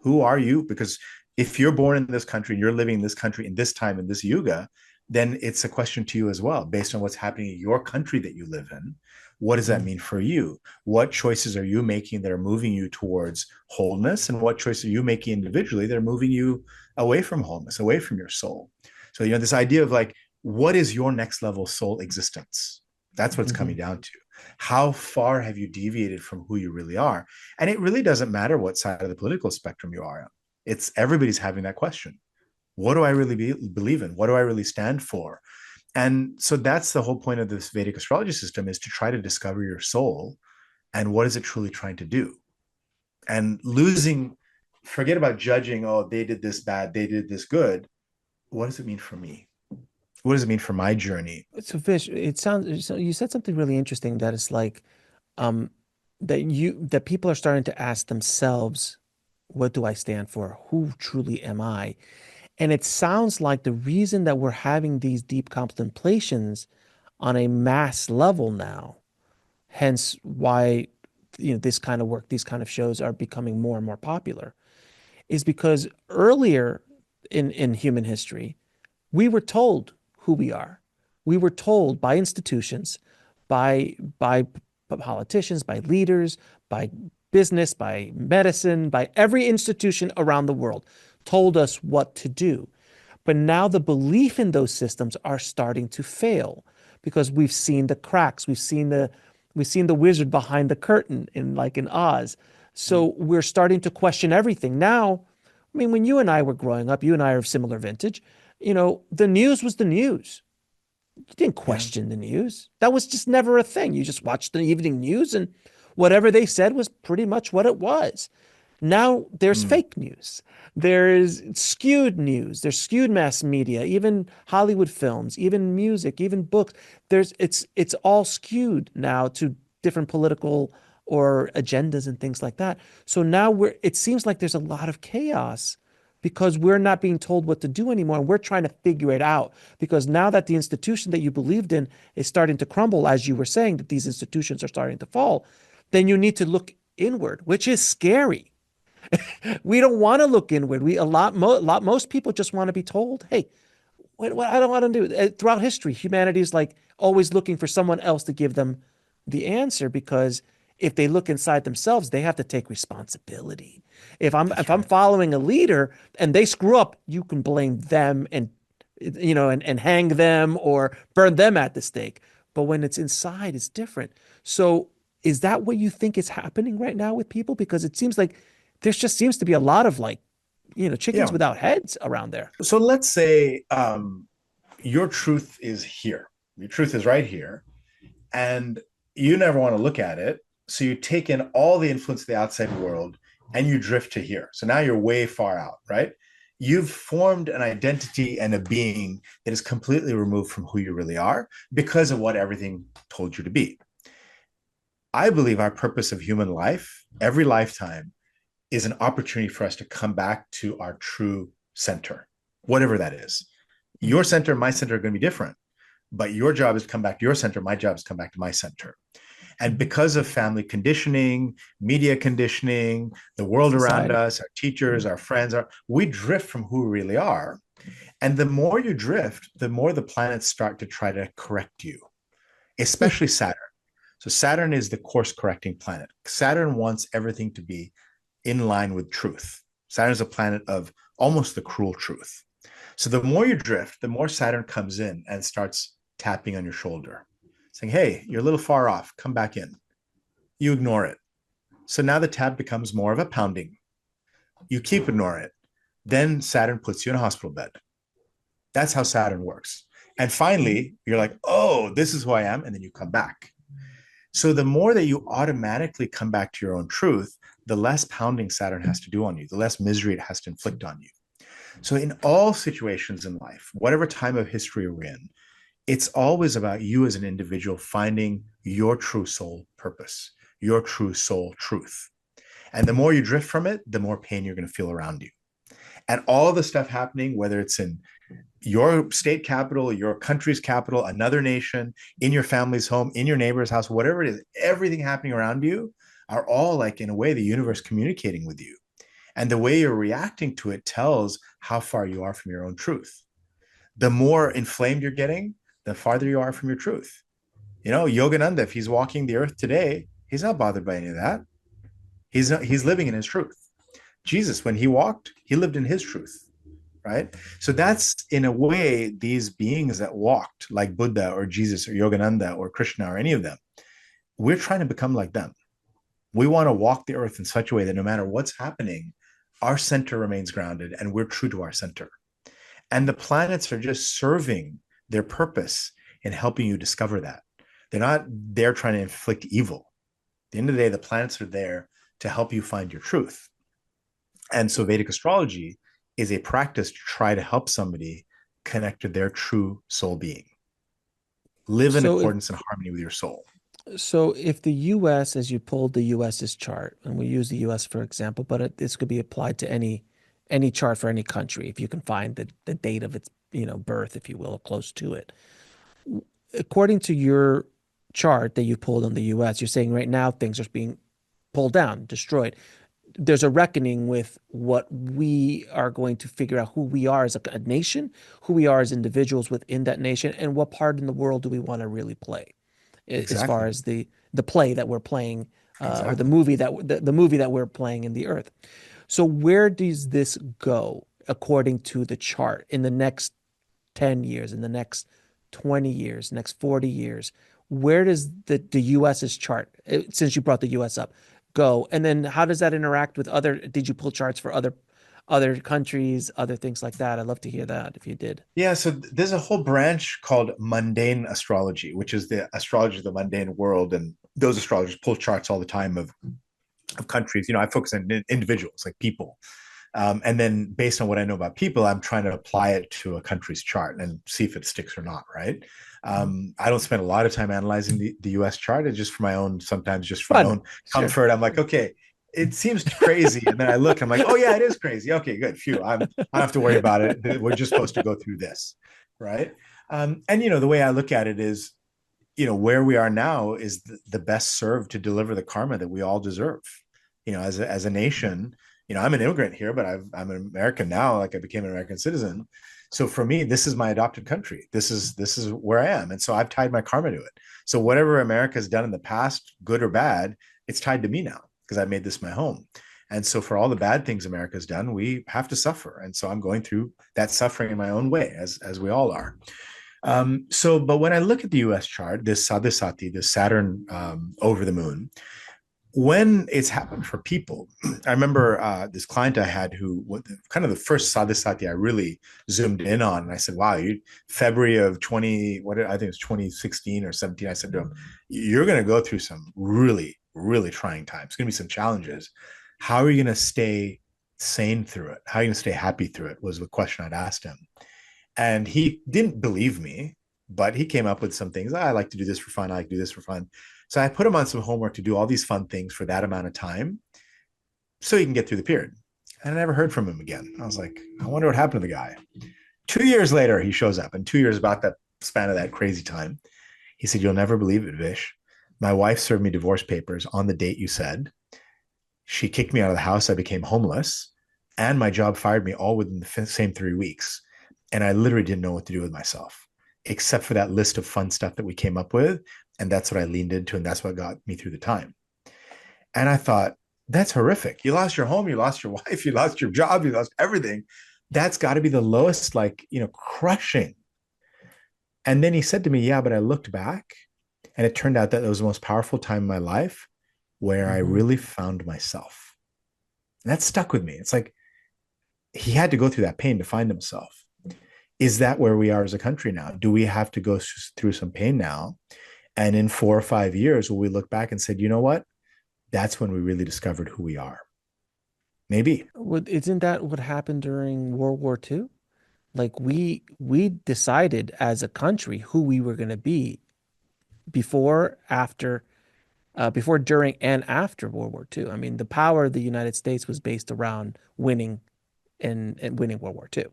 Who are you? Because if you're born in this country and you're living in this country in this time in this yuga, then it's a question to you as well, based on what's happening in your country that you live in. What does that Mm. mean for you? What choices are you making that are moving you towards wholeness? And what choices are you making individually that are moving you away from wholeness, away from your soul? So, this idea of like, what is your next level soul existence? That's what it's coming Mhm. down to. How far have you deviated from who you really are? And it really doesn't matter what side of the political spectrum you are on. It's everybody's having that question. What do I really believe in? What do I really stand for? And so that's the whole point of this Vedic astrology system, is to try to discover your soul and what is it truly trying to do. And forget about judging, oh, they did this bad, they did this good. What does it mean for me? What does it mean for my journey? So Fish, it sounds, so you said something really interesting that it's like um that people are starting to ask themselves, what do I stand for? Who truly am I? And it sounds like the reason that we're having these deep contemplations on a mass level now, hence why this kind of work, these kind of shows are becoming more and more popular, is because earlier in human history, we were told who we are. We were told by institutions, by politicians, by leaders, by business, by medicine, by every institution around the world told us what to do. But now the belief in those systems are starting to fail because we've seen the cracks, we've seen We've seen the wizard behind the curtain in Oz. Mm. So we're starting to question everything. Now, I mean, when you and I were growing up, you and I are of similar vintage, the news was the news. You didn't Yeah. question the news. That was just never a thing. You just watched the evening news and whatever they said was pretty much what it was. Now there's Mm. fake news. There's skewed news. There's skewed mass media, even Hollywood films, even music, even books. It's all skewed now to different political or agendas and things like that. So now it seems like there's a lot of chaos because we're not being told what to do anymore. And we're trying to figure it out because now that the institution that you believed in is starting to crumble, as you were saying, that these institutions are starting to fall, then you need to look inward, which is scary. We don't want to look inward. Most people just want to be told, hey, what I don't want to do. Throughout history, humanity is like always looking for someone else to give them the answer because if they look inside themselves, they have to take responsibility. That's If I'm right. following a leader and they screw up, you can blame them and hang them or burn them at the stake. But when it's inside, it's different. So is that what you think is happening right now with people? Because it seems like there just seems to be a lot of chickens Yeah. without heads around there. So let's say your truth is here. Your truth is right here. And you never want to look at it. So you take in all the influence of the outside world and you drift to here. So now you're way far out, right? You've formed an identity and a being that is completely removed from who you really are because of what everything told you to be. I believe our purpose of human life, every lifetime, is an opportunity for us to come back to our true center, whatever that is. Your center and my center are going to be different, but your job is to come back to your center. My job is to come back to my center. And because of family conditioning, media conditioning, the world around Society. us, our teachers, our friends, we drift from who we really are. And the more you drift, the more the planets start to try to correct you, especially Saturn. So Saturn is the course correcting planet. Saturn wants everything to be in line with truth. Saturn is a planet of almost the cruel truth. So the more you drift, the more Saturn comes in and starts tapping on your shoulder, saying, hey, you're a little far off, come back in. You ignore it. So now the tap becomes more of a pounding. You keep ignoring it. Then Saturn puts you in a hospital bed. That's how Saturn works. And finally, you're like, oh, this is who I am. And then you come back. So the more that you automatically come back to your own truth, the less pounding Saturn has to do on you, the less misery it has to inflict on you. So in all situations in life, whatever time of history we're in, it's always about you as an individual finding your true soul purpose, your true soul truth. And the more you drift from it, the more pain you're going to feel around you. And all the stuff happening, whether it's in your state capital, your country's capital, another nation, in your family's home, in your neighbor's house, whatever it is, everything happening around you are all like, in a way, the universe communicating with you. And the way you're reacting to it tells how far you are from your own truth. The more inflamed you're getting, the farther you are from your truth. Yogananda, if he's walking the earth today, he's not bothered by any of that. He's living in his truth. Jesus, when he walked, he lived in his truth, right? So that's in a way these beings that walked like Buddha or Jesus or Yogananda or Krishna or any of them, we're trying to become like them. We want to walk the earth in such a way that no matter what's happening, our center remains grounded and we're true to our center. And the planets are just serving their purpose in helping you discover that. They're not there trying to inflict evil. At the end of the day, the planets are there to help you find your truth. And so Vedic astrology is a practice to try to help somebody connect to their true soul being. Live in So if accordance and harmony with your soul. so if the US, as you pulled the US's chart, and we use the US for example, but this could be applied to any chart for any country, if you can find the date of its, birth, if you will, or close to it. According to your chart that you pulled on the US, you're saying right now things are being pulled down, destroyed. There's a reckoning with what we are going to figure out who we are as a nation, who we are as individuals within that nation, and what part in the world do we want to really play, as far Exactly. as the play that we're playing, or the Exactly. movie the movie that we're playing in the earth. So where does this go according to the chart in the next 10 years, in the next 20 years, next 40 years? where does the US's chart, since you brought the US up, go? And then how does that interact with other, did you pull charts for other countries, other things like that? I'd love to hear that if you did. Yeah, so there's a whole branch called mundane astrology, which is the astrology of the mundane world, and those astrologers pull charts all the time of countries. I focus on individuals, like people. And then based on what I know about people, I'm trying to apply it to a country's chart and see if it sticks or not, right? I don't spend a lot of time analyzing the US chart. It's just for my own, sometimes just for my Fun. own Sure. comfort. I'm like, okay, it seems crazy. And then I look, I'm like, oh yeah, it is crazy. Okay, good. Phew. I don't have to worry about it. We're just supposed to go through this. Right. And the way I look at it is, where we are now is the best served to deliver the karma that we all deserve. As a nation, I'm an immigrant here, but I'm an American now. Like, I became an American citizen. So for me, this is my adopted country. This is where I am. And so I've tied my karma to it. So whatever America's done in the past, good or bad, it's tied to me now because I made this my home. And so for all the bad things America's done, we have to suffer. And so I'm going through that suffering in my own way, as we all are. But when I look at the US chart, this Sadhusati, this Saturn over the moon, when it's happened for people, I remember this client I had who kind of the first Sadhusati I really zoomed in on. And I said, wow, February of 20, I think it was 2016 or 17. I said to him, you're going to go through some really, really trying times. It's going to be some challenges. How are you going to stay sane through it? How are you going to stay happy through it was the question I'd asked him. And he didn't believe me, but he came up with some things. I like to do this for fun. I like to do this for fun. So I put him on some homework to do all these fun things for that amount of time so he can get through the period. And I never heard from him again. I was like, I wonder what happened to the guy. 2 years later, he shows up, and 2 years, about that span of that crazy time. He said, you'll never believe it, Vish. My wife served me divorce papers on the date you said. She kicked me out of the house. I became homeless, and my job fired me all within the same 3 weeks. And I literally didn't know what to do with myself, except for that list of fun stuff that we came up with. And that's what I leaned into. And that's what got me through the time. And I thought, that's horrific. You lost your home, you lost your wife, you lost your job, you lost everything. That's got to be the lowest, crushing. And then he said to me, yeah, but I looked back and it turned out that it was the most powerful time in my life where I really found myself. And that stuck with me. It's like he had to go through that pain to find himself. Is that where we are as a country now? Do we have to go through some pain now? And in 4 or 5 years, will we look back and said, you know what? That's when we really discovered who we are. Maybe. Isn't that what happened during World War II? Like we decided as a country who we were going to be before, after, before, during, and after World War II. I mean, the power of the United States was based around winning and winning World War II.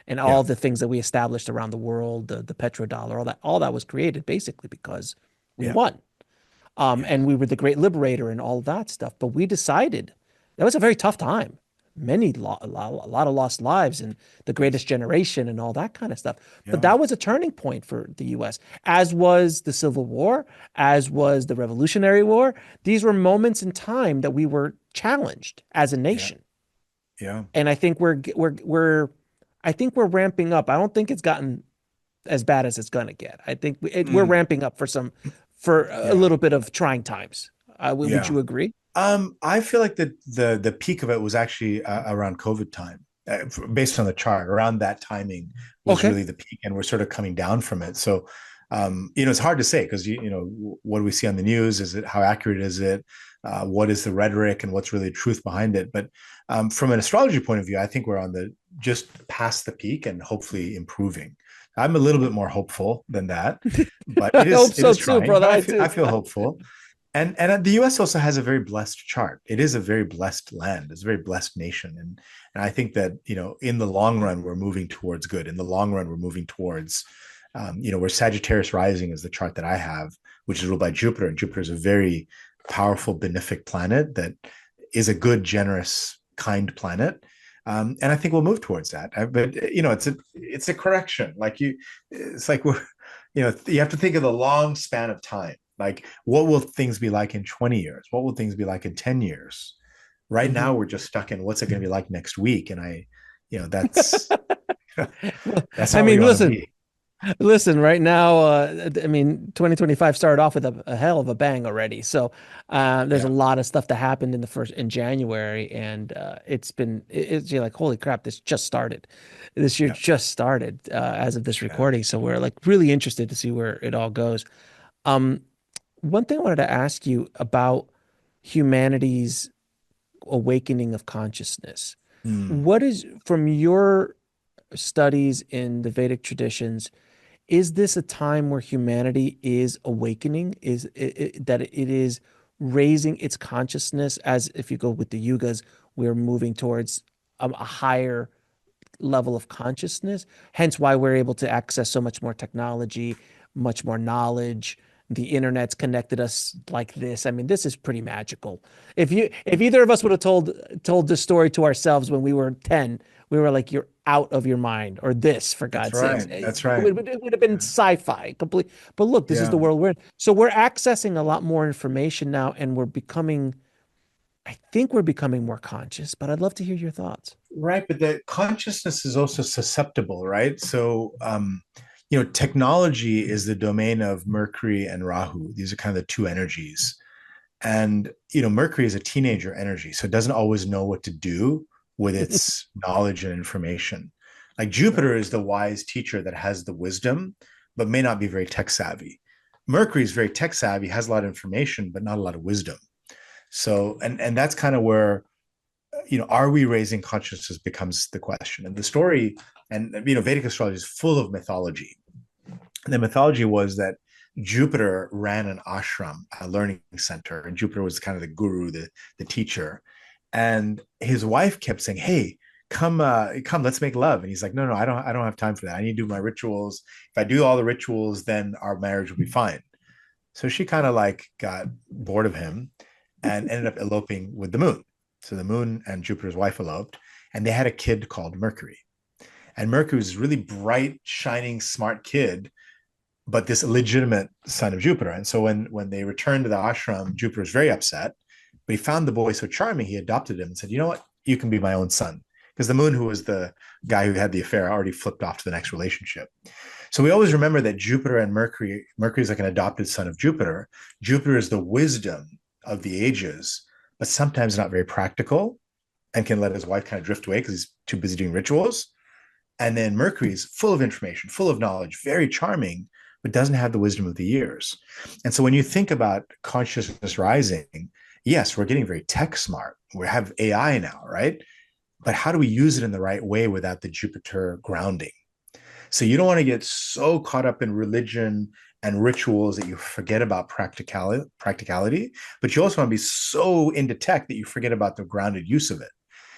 And Yeah. all the things that we established around the world, the petrodollar, all that was created basically because we Yeah. won. Yeah. And we were the great liberator and all that stuff. But we decided that was a very tough time. A lot of lost lives and the greatest generation and all that kind of stuff. But Yeah. that was a turning point for the US, as was the Civil War, as was the Revolutionary War. These were moments in time that we were challenged as a Yeah. nation. Yeah. And I think I think we're ramping up. I don't think it's gotten as bad as it's gonna get. I think we're Mm. ramping up for a Yeah. little bit of trying times. Would Yeah. you agree? I feel like the peak of it was actually around COVID time, based on the chart. Around that timing was Okay. really the peak, and we're sort of coming down from it. So, it's hard to say because what do we see on the news? Is it how accurate is it? What is the rhetoric, and what's really the truth behind it? But from an astrology point of view, I think we're on the just past the peak and hopefully improving. I'm a little bit more hopeful than that, but I it hope is it so is too, trying. brother. But I I do. feel hopeful. And the US also has a very blessed chart. It is a very blessed land. It's a very blessed nation. And I think that, in the long run, we're moving towards good. In the long run, we're moving towards, where Sagittarius rising is the chart that I have, which is ruled by Jupiter. And Jupiter is a very powerful, benefic planet that is a good, generous, kind planet. And I think we'll move towards that. But, it's a correction. It's like you have to think of the long span of time. Like, what will things be like in 20 years? What will things be like in 10 years? Right now, Mhm. we're just stuck in what's it going to be like next week? And that's Well, that's I not where mean, you want to listen, be. Listen, right now, I mean, 2025 started off with a hell of a bang already. So there's a Yeah, lot of stuff that happened in January, and it's you're like, holy crap, this just started. This year yeah, just started as of this yeah. recording. So we're like really interested to see where it all goes. Um, One thing I wanted to ask you about humanity's awakening of consciousness. Mm, What is, from your studies in the Vedic traditions, is this a time where humanity is awakening? Is that it is raising its consciousness as if you go with the yugas, we're moving towards a higher level of consciousness, hence why we're able to access so much more technology, much more knowledge. The internet's connected us like this. I mean, this is pretty magical. If either of us would have told this story to ourselves when we were 10, we were like, you're out of your mind, or this, for that's God's sakes. right. That's right. It would have been sci-fi complete. But look, this is Yeah. the world we're in. So we're accessing a lot more information now, and I think we're becoming more conscious, but I'd love to hear your thoughts. Right, but the consciousness is also susceptible, right? So, technology is the domain of Mercury and Rahu. These are kind of the two energies. And, Mercury is a teenager energy, so it doesn't always know what to do with its knowledge and information. Like Jupiter is the wise teacher that has the wisdom, but may not be very tech savvy. Mercury is very tech savvy, has a lot of information, but not a lot of wisdom. So, and that's kind of where are we raising consciousness becomes the question. And the story, and Vedic astrology is full of mythology. And the mythology was that Jupiter ran an ashram, a learning center, and Jupiter was kind of the guru, the teacher. And his wife kept saying, "Hey, come, let's make love." And he's like, "No, no, I don't have time for that. I need to do my rituals. If I do all the rituals, then our marriage will be fine." So she kind of like got bored of him and ended up eloping with the moon. So the moon and Jupiter's wife eloped, and they had a kid called Mercury. And Mercury was a really bright, shining, smart kid, but this illegitimate son of Jupiter. And so when they returned to the ashram, Jupiter was very upset. But he found the boy so charming, he adopted him and said, "You know what? You can be my own son." Because the moon, who was the guy who had the affair, already flipped off to the next relationship. So we always remember that Jupiter and Mercury is like an adopted son of Jupiter. Jupiter is the wisdom of the ages, but sometimes not very practical and can let his wife kind of drift away because he's too busy doing rituals. And then Mercury is full of information, full of knowledge, very charming, but doesn't have the wisdom of the years. And so when you think about consciousness rising, yes, we're getting very tech smart. We have AI now, right? But how do we use it in the right way without the Jupiter grounding? So you don't want to get so caught up in religion and rituals that you forget about practicality, but you also want to be so into tech that you forget about the grounded use of it.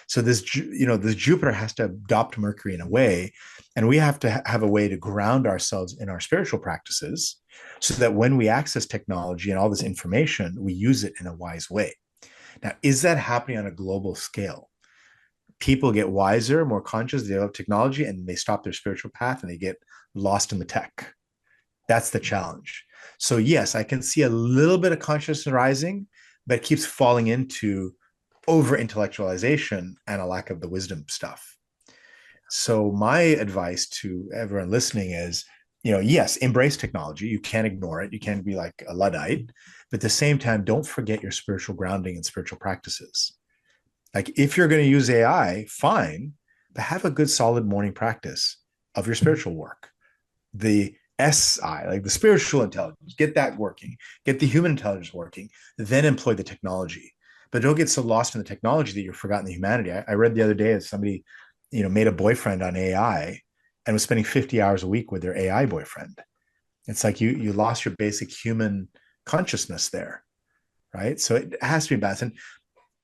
So this Jupiter has to adopt Mercury in a way, and we have to have a way to ground ourselves in our spiritual practices, so that when we access technology and all this information, we use it in a wise way. Now, is that happening on a global scale? People get wiser, more conscious, they develop technology, and they stop their spiritual path and they get lost in the tech. That's the challenge. So, yes, I can see a little bit of consciousness rising, but it keeps falling into over intellectualization and a lack of the wisdom stuff. So, my advice to everyone listening is, yes, embrace technology. You can't ignore it. You can't be like a Luddite. But at the same time, don't forget your spiritual grounding and spiritual practices. Like if you're going to use AI, fine, but have a good solid morning practice of your spiritual work. The SI, like the spiritual intelligence, get that working, get the human intelligence working, then employ the technology. But don't get so lost in the technology that you've forgotten the humanity. I read the other day that somebody, made a boyfriend on AI and was spending 50 hours a week with their AI boyfriend. It's like you lost your basic human consciousness there, right? So it has to be balanced. And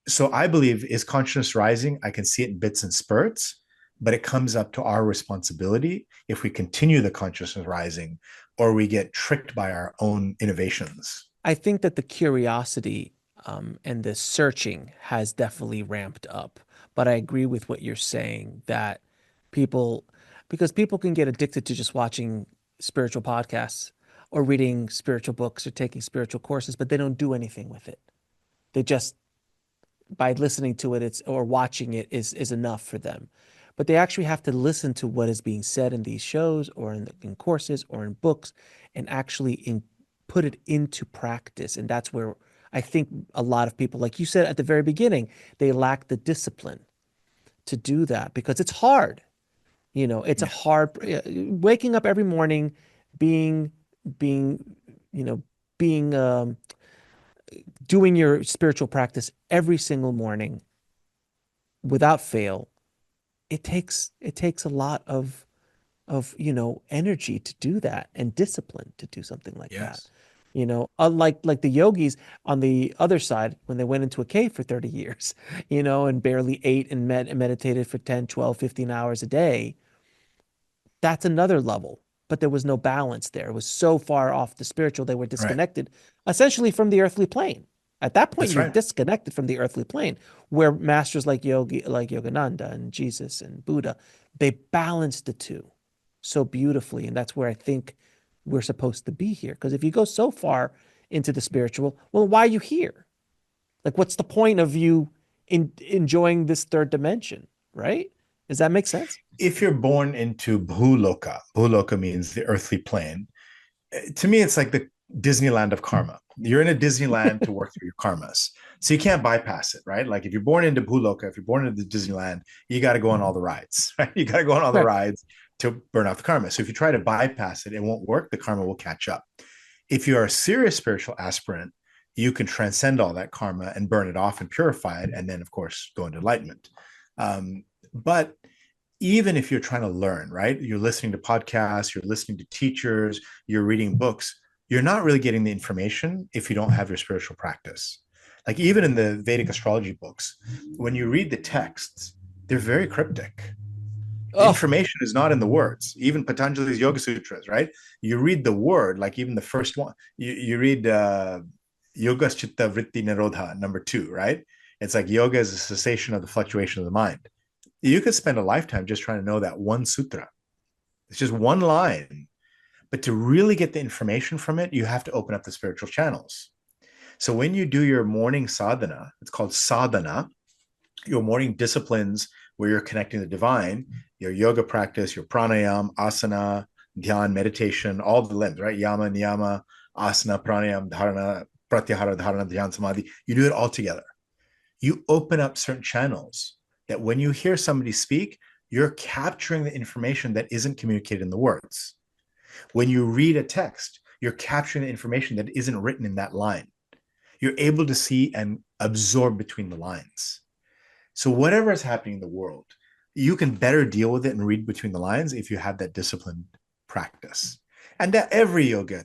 so I believe, is consciousness rising? I can see it in bits and spurts, but it comes up to our responsibility if we continue the consciousness rising or we get tricked by our own innovations. I think that the curiosity and the searching has definitely ramped up. But I agree with what you're saying that people, because people can get addicted to just watching spiritual podcasts or reading spiritual books or taking spiritual courses, but they don't do anything with it. They just, by listening to it, it's or watching it is enough for them. but they actually have to listen to what is being said in these shows or in courses or in books and actually put it into practice. And that's where I think a lot of people, like you said at the very beginning, they lack the discipline to do that because it's hard. It's a Yeah. hard waking up every morning, being, being, you know, being, doing your spiritual practice every single morning without fail. It takes a lot of energy to do that and discipline to do something like that. Yes. Unlike like the yogis on the other side, when they went into a cave for 30 years, and barely ate and meditated for 10, 12, 15 hours a day, that's another level. But there was no balance there. It was so far off the spiritual, they were Right. disconnected essentially from the earthly plane. At that point, That's you're right. disconnected from the earthly plane, where masters like Yogananda and Jesus and Buddha, they balanced the two so beautifully. And that's where I think we're supposed to be here. Because if you go so far into the spiritual, well, why are you here? Like, what's the point of you enjoying this third dimension, right? Does that make sense? If you're born into Bhuloka means the earthly plane. To me, it's like the Disneyland of karma. You're in a Disneyland to work through your karmas. So you can't bypass it, right? Like if you're born into Bhuloka, if you're born into Disneyland, you got to go on all the rides, right? You got to go on all the Right. rides to burn off the karma. So if you try to bypass it, it won't work. The karma will catch up. If you're a serious spiritual aspirant, you can transcend all that karma and burn it off and purify it. And then, of course, go into enlightenment. But even if you're trying to learn, right? You're listening to podcasts, you're listening to teachers, you're reading books, you're not really getting the information if you don't have your spiritual practice. Like even in the Vedic astrology books, when you read the texts, they're very cryptic. The Oh, information is not in the words. Even Patanjali's Yoga Sutras, right? You read the word, like even the first one, you read Yoga Chitta Vritti Nirodha, number 2, right? It's like yoga is a cessation of the fluctuation of the mind. You could spend a lifetime just trying to know that one sutra. It's just one line. But to really get the information from it, you have to open up the spiritual channels. So when you do your morning sadhana, it's called sadhana, your morning disciplines where you're connecting the divine, your yoga practice, your pranayam, asana, dhyan, meditation, all the limbs, right? Yama, niyama, asana, pranayam, dharana, pratyahara, dharana, dhyan, samadhi. You do it all together. You open up certain channels that when you hear somebody speak, you're capturing the information that isn't communicated in the words. When you read a text, you're capturing the information that isn't written in that line. You're able to see and absorb between the lines. So whatever is happening in the world, you can better deal with it and read between the lines if you have that disciplined practice. And that every yogi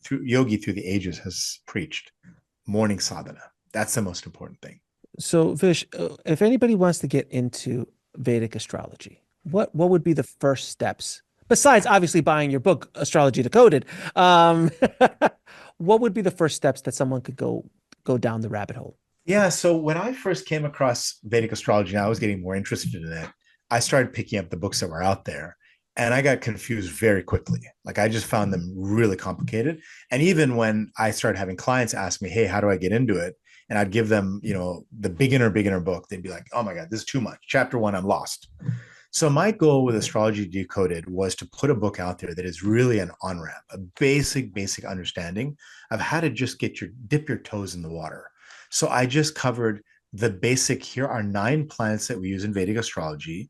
through the ages has preached morning sadhana. That's the most important thing. so Vish, if anybody wants to get into Vedic astrology, what would be the first steps besides obviously buying your book, Astrology Decoded? Um, what would be the first steps that someone could go down the rabbit hole? Yeah, so when I first came across Vedic astrology and I was getting more interested in it, I started picking up the books that were out there and I got confused very quickly. Like I just found them really complicated. And even when I started having clients ask me, "Hey, how do I get into it?" And I'd give them, the beginner book, they'd be like, "Oh my God, this is too much. Chapter 1, I'm lost." So my goal with Astrology Decoded was to put a book out there that is really an on-ramp, a basic understanding of how to just dip your toes in the water. So I just covered the basic, here are 9 planets that we use in Vedic astrology,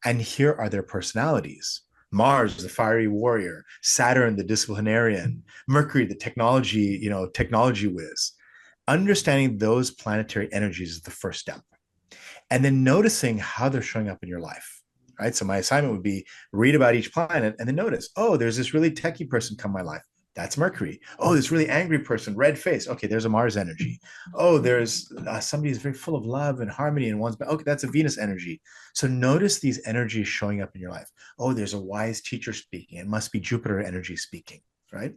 and here are their personalities. Mars, the fiery warrior, Saturn, the disciplinarian, Mercury, the technology whiz. Understanding those planetary energies is the first step. And then noticing how they're showing up in your life. Right. So my assignment would be read about each planet and then notice, oh, there's this really techie person come my life. That's Mercury. Oh, this really angry person, red face. Okay, there's a Mars energy. Oh, there's somebody who's very full of love and harmony and one's, okay, that's a Venus energy. So notice these energies showing up in your life. Oh, there's a wise teacher speaking. It must be Jupiter energy speaking, right?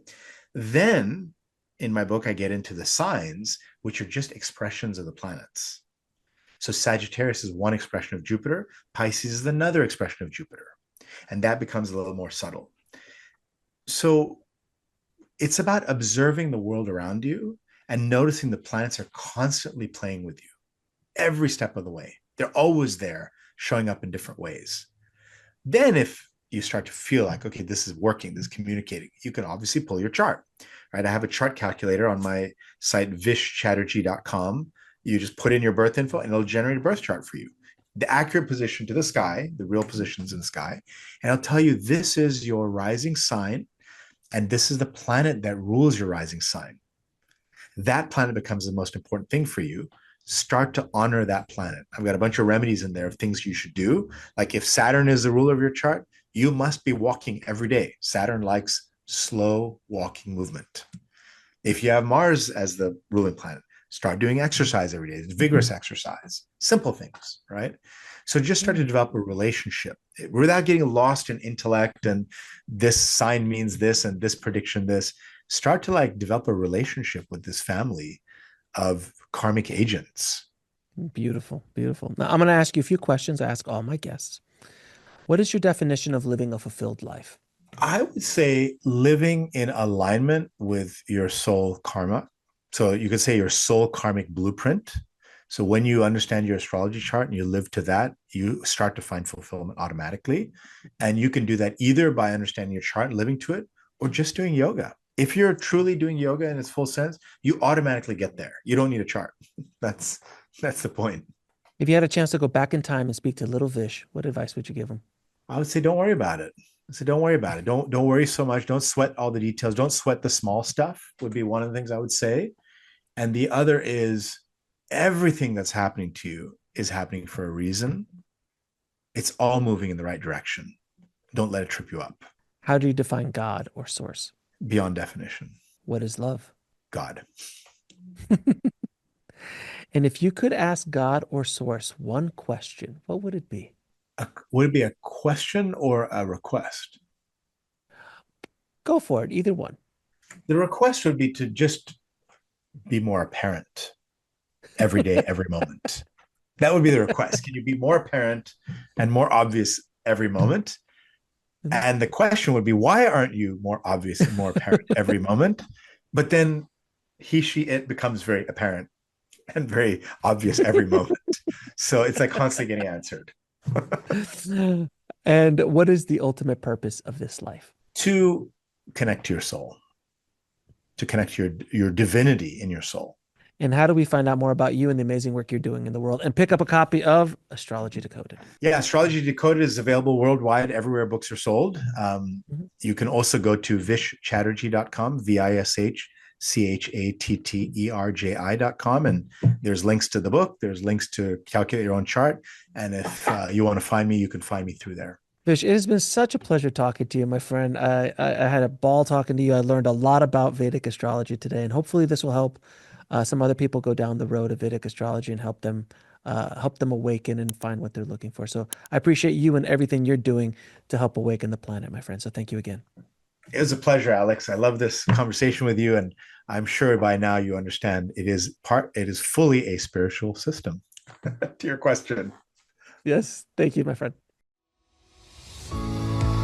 Then in my book, I get into the signs, which are just expressions of the planets. So Sagittarius is one expression of Jupiter, Pisces is another expression of Jupiter, and that becomes a little more subtle. So it's about observing the world around you and noticing the planets are constantly playing with you every step of the way. They're always there, showing up in different ways. Then if you start to feel like, okay, this is working, this is communicating, you can obviously pull your chart, right? I have a chart calculator on my site, vishchatterji.com. You just put in your birth info and it'll generate a birth chart for you. The accurate position to the sky, the real positions in the sky. And I'll tell you, this is your rising sign. And this is the planet that rules your rising sign. That planet becomes the most important thing for you. Start to honor that planet. I've got a bunch of remedies in there of things you should do. Like if Saturn is the ruler of your chart, you must be walking every day. Saturn likes slow walking movement. If you have Mars as the ruling planet, start doing exercise every day, vigorous exercise, simple things, right? So just start to develop a relationship without getting lost in intellect and this sign means this and this prediction this. Start to like develop a relationship with this family of karmic agents. Beautiful, beautiful. Now I'm going to ask you a few questions. I ask all my guests. What is your definition of living a fulfilled life? I would say living in alignment with your soul karma. So you could say your soul karmic blueprint. So when you understand your astrology chart and you live to that, you start to find fulfillment automatically. And you can do that either by understanding your chart and living to it, or just doing yoga. If you're truly doing yoga in its full sense, you automatically get there. You don't need a chart. That's the point. If you had a chance to go back in time and speak to little Vish, what advice would you give him? I would say don't worry about it. So don't worry about it. Don't worry so much. Don't sweat all the details. Don't sweat the small stuff would be one of the things I would say. And the other is everything that's happening to you is happening for a reason. It's all moving in the right direction. Don't let it trip you up. How do you define God or source? Beyond definition. What is love? God. And if you could ask God or source one question, what would it be? Would it be a question or a request? Go for it, either one. The request would be to just be more apparent every day, every moment. That would be the request. Can you be more apparent and more obvious every moment? And the question would be, why aren't you more obvious and more apparent every moment? But then he, she, it becomes very apparent and very obvious every moment. So it's like constantly getting answered. And what is the ultimate purpose of this life? To connect to your soul, to connect to your divinity in your soul. And how do we find out more about you and the amazing work you're doing in the world and pick up a copy of Astrology Decoded? Yeah, Astrology Decoded is available worldwide, everywhere books are sold. You can also go to vishchatterji.com, VISHCHATTERJI.com. And there's links to the book. There's links to calculate your own chart. And if you want to find me, you can find me through there. Vish, it has been such a pleasure talking to you, my friend. I had a ball talking to you. I learned a lot about Vedic astrology today, and hopefully this will help some other people go down the road of Vedic astrology and help them awaken and find what they're looking for. So I appreciate you and everything you're doing to help awaken the planet, my friend. So thank you again. It was a pleasure, Alex. I love this conversation with you, and I'm sure by now you understand it is fully a spiritual system. To your question. Yes, thank you, my friend.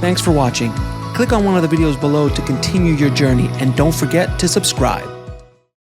Thanks for watching. Click on one of the videos below to continue your journey, and don't forget to subscribe.